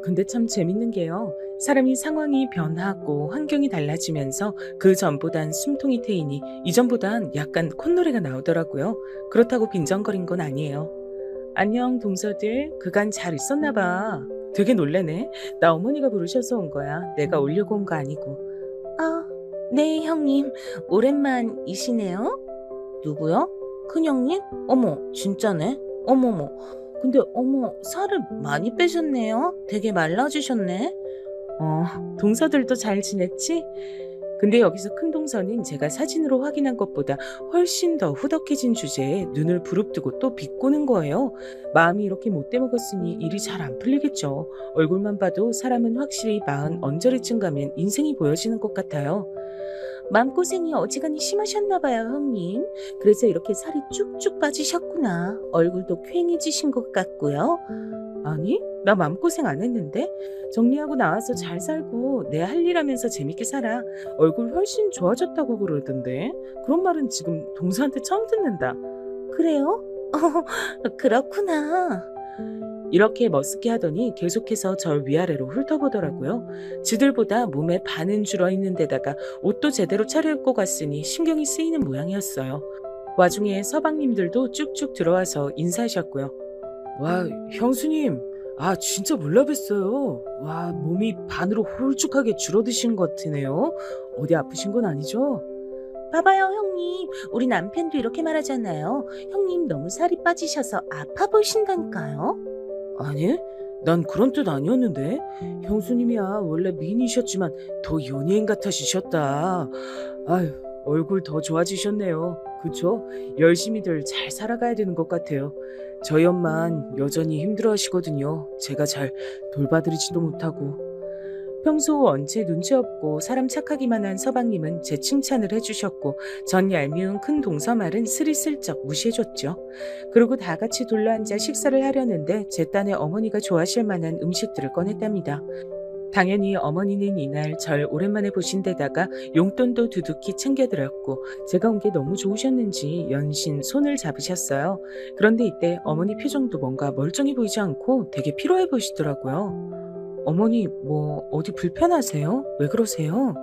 근데 참 재밌는 게요. 사람이 상황이 변하고 환경이 달라지면서 그 전보단 숨통이 트이니 이전보단 약간 콧노래가 나오더라고요. 그렇다고 빈정거린 건 아니에요. 안녕 동서들, 그간 잘 있었나 봐. 되게 놀래네. 나 어머니가 부르셔서 온 거야. 내가 오려고 온 거 아니고. 아, 네, 형님. 오랜만이시네요. 누구요? 큰형님? 어머, 진짜네. 어머머. 근데 어머, 살을 많이 빼셨네요. 되게 말라지셨네. 동서들도 잘 지냈지? 근데 여기서 큰 동서는 제가 사진으로 확인한 것보다 훨씬 더 후덕해진 주제에 눈을 부릅뜨고 또 비꼬는 거예요. 마음이 이렇게 못돼 먹었으니 일이 잘 안 풀리겠죠. 얼굴만 봐도 사람은 확실히 40 언저리쯤 가면 인생이 보여지는 것 같아요. 마음고생이 어지간히 심하셨나 봐요, 형님. 그래서 이렇게 살이 쭉쭉 빠지셨구나. 얼굴도 퀭해지신 것 같고요. 아니, 나 마음고생 안 했는데? 정리하고 나와서 잘 살고 내 할 일 하면서 재밌게 살아. 얼굴 훨씬 좋아졌다고 그러던데. 그런 말은 지금 동서한테 처음 듣는다. 그래요? 그렇구나. 이렇게 머쓱해 하더니 계속해서 절 위아래로 훑어보더라고요. 지들보다 몸에 반은 줄어있는 데다가 옷도 제대로 차려입고 갔으니 신경이 쓰이는 모양이었어요. 와중에 서방님들도 쭉쭉 들어와서 인사하셨고요. 와, 형수님. 진짜 몰라 뵀어요. 와, 몸이 반으로 홀쭉하게 줄어드신 것 같으네요. 어디 아프신 건 아니죠? 봐봐요, 형님. 우리 남편도 이렇게 말하잖아요. 형님 너무 살이 빠지셔서 아파 보신다니까요. 아니, 난 그런 뜻 아니었는데. 형수님이야 원래 미인이셨지만 더 연예인 같아지셨다. 아유, 얼굴 더 좋아지셨네요. 그쵸? 열심히들 잘 살아가야 되는 것 같아요. 저희 엄만 여전히 힘들어하시거든요. 제가 잘 돌봐드리지도 못하고. 평소 원체 눈치 없고 사람 착하기만 한 서방님은 제 칭찬을 해주셨고 전 얄미운 큰 동서 말은 스리슬쩍 무시해줬죠. 그리고 다 같이 둘러앉아 식사를 하려는데 제 딴에 어머니가 좋아하실 만한 음식들을 꺼냈답니다. 당연히 어머니는 이날 절 오랜만에 보신 데다가 용돈도 두둑히 챙겨드렸고 제가 온 게 너무 좋으셨는지 연신 손을 잡으셨어요. 그런데 이때 어머니 표정도 뭔가 멀쩡해 보이지 않고 되게 피로해 보이시더라고요. 어머니 뭐 어디 불편하세요? 왜 그러세요?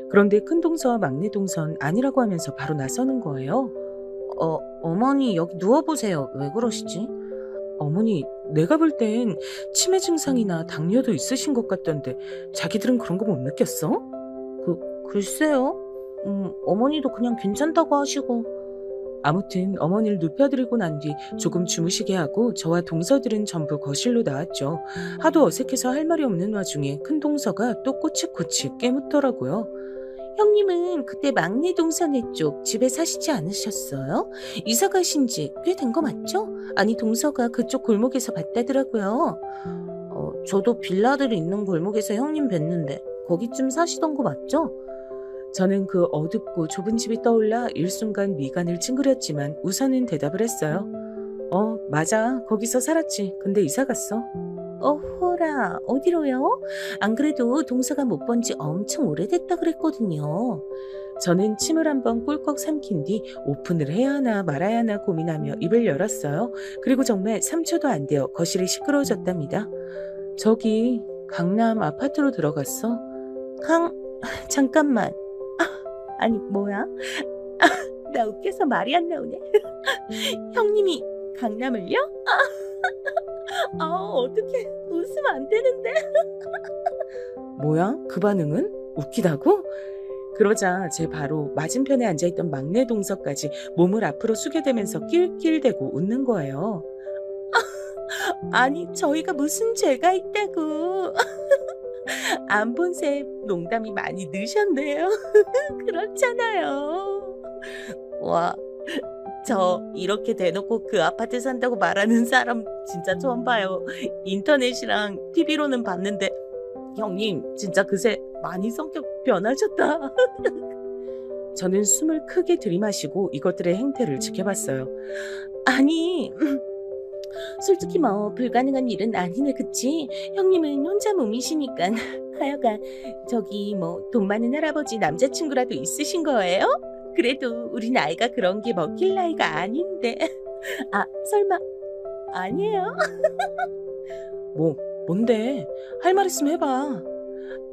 그런데 큰 동서와 막내 동선 아니라고 하면서 바로 나서는 거예요. 어머니 여기 누워보세요. 왜 그러시지? 어머니, 내가 볼 땐 치매 증상이나 당뇨도 있으신 것 같던데 자기들은 그런 거 못 느꼈어? 글쎄요. 어머니도 그냥 괜찮다고 하시고. 아무튼 어머니를 눕혀드리고 난 뒤 조금 주무시게 하고 저와 동서들은 전부 거실로 나왔죠. 하도 어색해서 할 말이 없는 와중에 큰 동서가 또 꼬치꼬치 깨묻더라고요. 형님은 그때 막내 동서네 쪽 집에 사시지 않으셨어요? 이사 가신 지 꽤 된 거 맞죠? 아니 동서가 그쪽 골목에서 봤다더라고요. 저도 빌라들이 있는 골목에서 형님 뵀는데 거기쯤 사시던 거 맞죠? 저는 그 어둡고 좁은 집이 떠올라 일순간 미간을 찡그렸지만 우선은 대답을 했어요. 맞아. 거기서 살았지. 근데 이사 갔어. 어허라, 어디로요? 안 그래도 동서가 못 본 지 엄청 오래됐다 그랬거든요. 저는 침을 한번 꿀꺽 삼킨 뒤 오픈을 해야 하나 말아야 하나 고민하며 입을 열었어요. 그리고 정말 3초도 안 되어 거실이 시끄러워졌답니다. 저기 강남 아파트로 들어갔어. 잠깐만. 아니 뭐야? 나 웃겨서 말이 안 나오네. 형님이 강남을요? 어떡해. 웃으면 안 되는데. 뭐야? 그 반응은? 웃기다고? 그러자 제 바로 맞은편에 앉아있던 막내 동서까지 몸을 앞으로 숙여대면서 낄낄대고 웃는 거예요. 아니 저희가 무슨 죄가 있다고. 안 본 셈 농담이 많이 늦었네요. 그렇잖아요. 와, 저 이렇게 대놓고 그 아파트 산다고 말하는 사람 진짜 처음 봐요. 인터넷이랑 TV로는 봤는데 형님 진짜 그새 많이 성격 변하셨다. 저는 숨을 크게 들이마시고 이것들의 행태를 지켜봤어요. 아니 솔직히 뭐 불가능한 일은 아니네 그치? 형님은 혼자 몸이시니까. 하여간 저기 뭐 돈 많은 할아버지 남자친구라도 있으신 거예요? 그래도 우리 나이가 그런 게 먹힐 나이가 아닌데. 설마 아니에요? 뭔데? 할 말 있으면 해봐.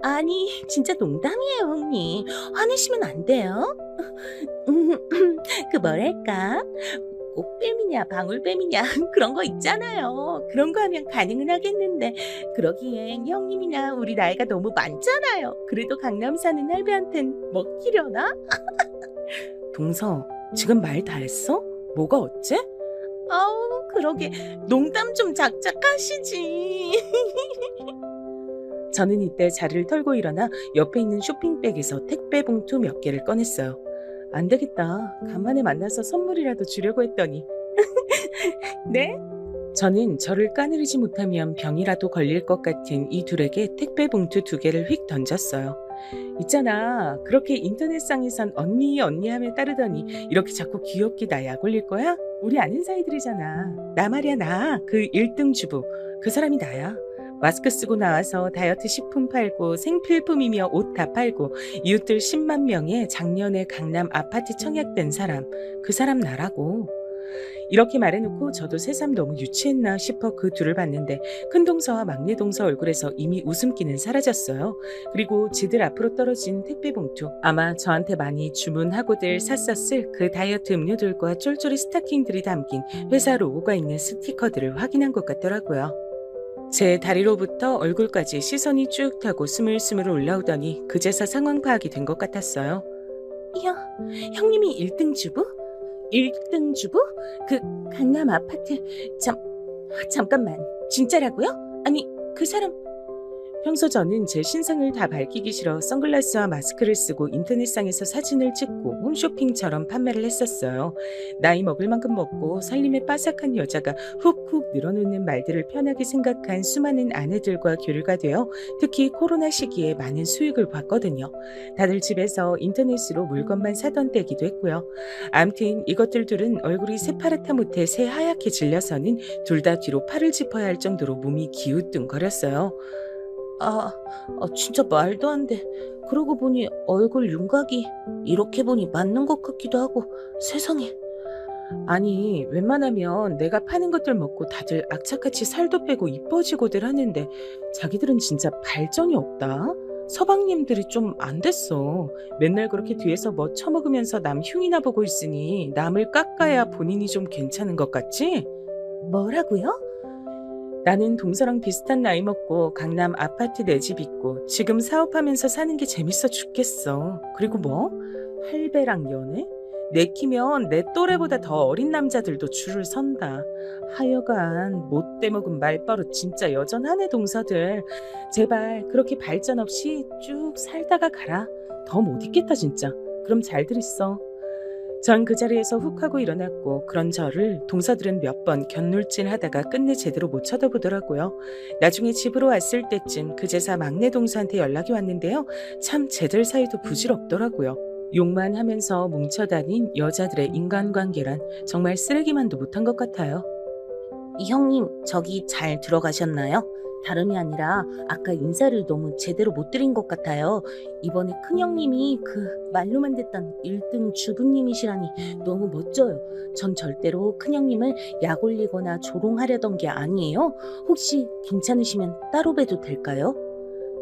아니, 진짜 농담이에요, 형님. 화내시면 안 돼요. 그 뭐랄까? 꽃뱀이냐 방울뱀이냐 그런 거 있잖아요. 그런 거 하면 가능은 하겠는데 그러기엔 형님이나 우리 나이가 너무 많잖아요. 그래도 강남 사는 할배한텐 먹히려나? 동서, 지금 말 다 했어? 뭐가 어째? 아우, 그러게 농담 좀 작작하시지. 저는 이때 자리를 털고 일어나 옆에 있는 쇼핑백에서 택배 봉투 몇 개를 꺼냈어요. 안 되겠다. 간만에 만나서 선물이라도 주려고 했더니. 네? 저는 저를 까내리지 못하면 병이라도 걸릴 것 같은 이 둘에게 택배 봉투 2개를 휙 던졌어요. 있잖아. 그렇게 인터넷상에선 언니 하며 따르더니 이렇게 자꾸 귀엽게 나 약 올릴 거야? 우리 아는 사이들이잖아. 나 말이야, 나. 그 1등 주부. 그 사람이 나야. 마스크 쓰고 나와서 다이어트 식품 팔고 생필품이며 옷 다 팔고 이웃들 10만 명의 작년에 강남 아파트 청약된 사람. 그 사람 나라고. 이렇게 말해놓고 저도 새삼 너무 유치했나 싶어 그 둘을 봤는데 큰 동서와 막내 동서 얼굴에서 이미 웃음기는 사라졌어요. 그리고 지들 앞으로 떨어진 택배 봉투. 아마 저한테 많이 주문하고들 샀었을 그 다이어트 음료들과 쫄쫄이 스타킹들이 담긴 회사 로고가 있는 스티커들을 확인한 것 같더라고요. 제 다리로부터 얼굴까지 시선이 쭉 타고 스물스물 올라오더니 그제서 상황 파악이 된 것 같았어요. 형님이 1등 주부? 1등 주부? 그 강남 아파트 잠깐만, 진짜라고요? 아니, 그 사람... 평소 저는 제 신상을 다 밝히기 싫어 선글라스와 마스크를 쓰고 인터넷상에서 사진을 찍고 홈쇼핑처럼 판매를 했었어요. 나이 먹을 만큼 먹고 살림에 빠삭한 여자가 훅훅 늘어놓는 말들을 편하게 생각한 수많은 아내들과 교류가 되어 특히 코로나 시기에 많은 수익을 봤거든요. 다들 집에서 인터넷으로 물건만 사던 때기도 했고요. 암튼 이것들 둘은 얼굴이 새파랗다 못해 새하얗게 질려서는 둘 다 뒤로 팔을 짚어야 할 정도로 몸이 기우뚱거렸어요. 진짜 말도 안 돼. 그러고 보니 얼굴 윤곽이 이렇게 보니 맞는 것 같기도 하고. 세상에. 아니, 웬만하면 내가 파는 것들 먹고 다들 악착같이 살도 빼고 이뻐지고들 하는데 자기들은 진짜 발전이 없다. 서방님들이 좀 안 됐어. 맨날 그렇게 뒤에서 뭐 처먹으면서 남 흉이나 보고 있으니 남을 깎아야 본인이 좀 괜찮은 것 같지? 뭐라고요? 나는 동서랑 비슷한 나이 먹고 강남 아파트 내 집 있고 지금 사업하면서 사는 게 재밌어 죽겠어. 그리고 뭐? 할배랑 연애? 내키면 내 또래보다 더 어린 남자들도 줄을 선다. 하여간 못돼 먹은 말버릇 진짜 여전하네 동서들. 제발 그렇게 발전 없이 쭉 살다가 가라. 더 못 있겠다 진짜. 그럼 잘들 있어. 전 그 자리에서 훅 하고 일어났고 그런 저를 동서들은 몇 번 곁놀질 하다가 끝내 제대로 못 쳐다보더라고요. 나중에 집으로 왔을 때쯤 그제서 막내 동서한테 연락이 왔는데요. 참 쟤들 사이도 부질없더라고요. 욕만 하면서 뭉쳐다닌 여자들의 인간관계란 정말 쓰레기만도 못한 것 같아요. 형님, 저기 잘 들어가셨나요? 다름이 아니라 아까 인사를 너무 제대로 못 드린 것 같아요. 이번에 큰형님이 그 말로만 듣던 1등 주부님이시라니 너무 멋져요. 전 절대로 큰형님을 약 올리거나 조롱하려던 게 아니에요. 혹시 괜찮으시면 따로 봬도 될까요?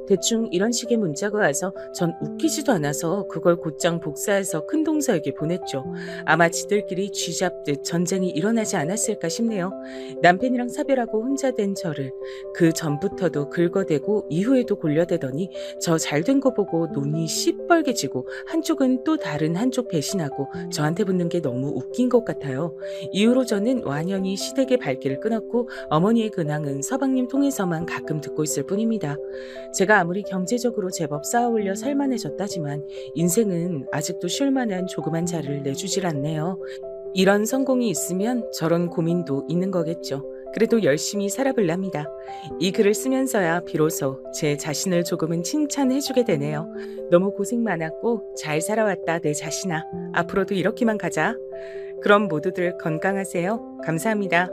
대충 이런 식의 문자가 와서 전 웃기지도 않아서 그걸 곧장 복사해서 큰동서에게 보냈죠. 아마 지들끼리 쥐잡듯 전쟁이 일어나지 않았을까 싶네요. 남편이랑 사별하고 혼자 된 저를 그 전부터도 긁어대고 이후에도 골려대더니 저 잘된 거 보고 눈이 시뻘개지고 한쪽은 또 다른 한쪽 배신하고 저한테 붙는 게 너무 웃긴 것 같아요. 이후로 저는 완연히 시댁의 발길을 끊었고 어머니의 근황은 서방님 통해서만 가끔 듣고 있을 뿐입니다. 제가 아무리 경제적으로 제법 쌓아올려 살만해졌다지만 인생은 아직도 쉴만한 조그만 자리를 내주질 않네요. 이런 성공이 있으면 저런 고민도 있는 거겠죠. 그래도 열심히 살아볼랍니다. 이 글을 쓰면서야 비로소 제 자신을 조금은 칭찬해주게 되네요. 너무 고생 많았고 잘 살아왔다 내 자신아. 앞으로도 이렇게만 가자. 그럼 모두들 건강하세요. 감사합니다.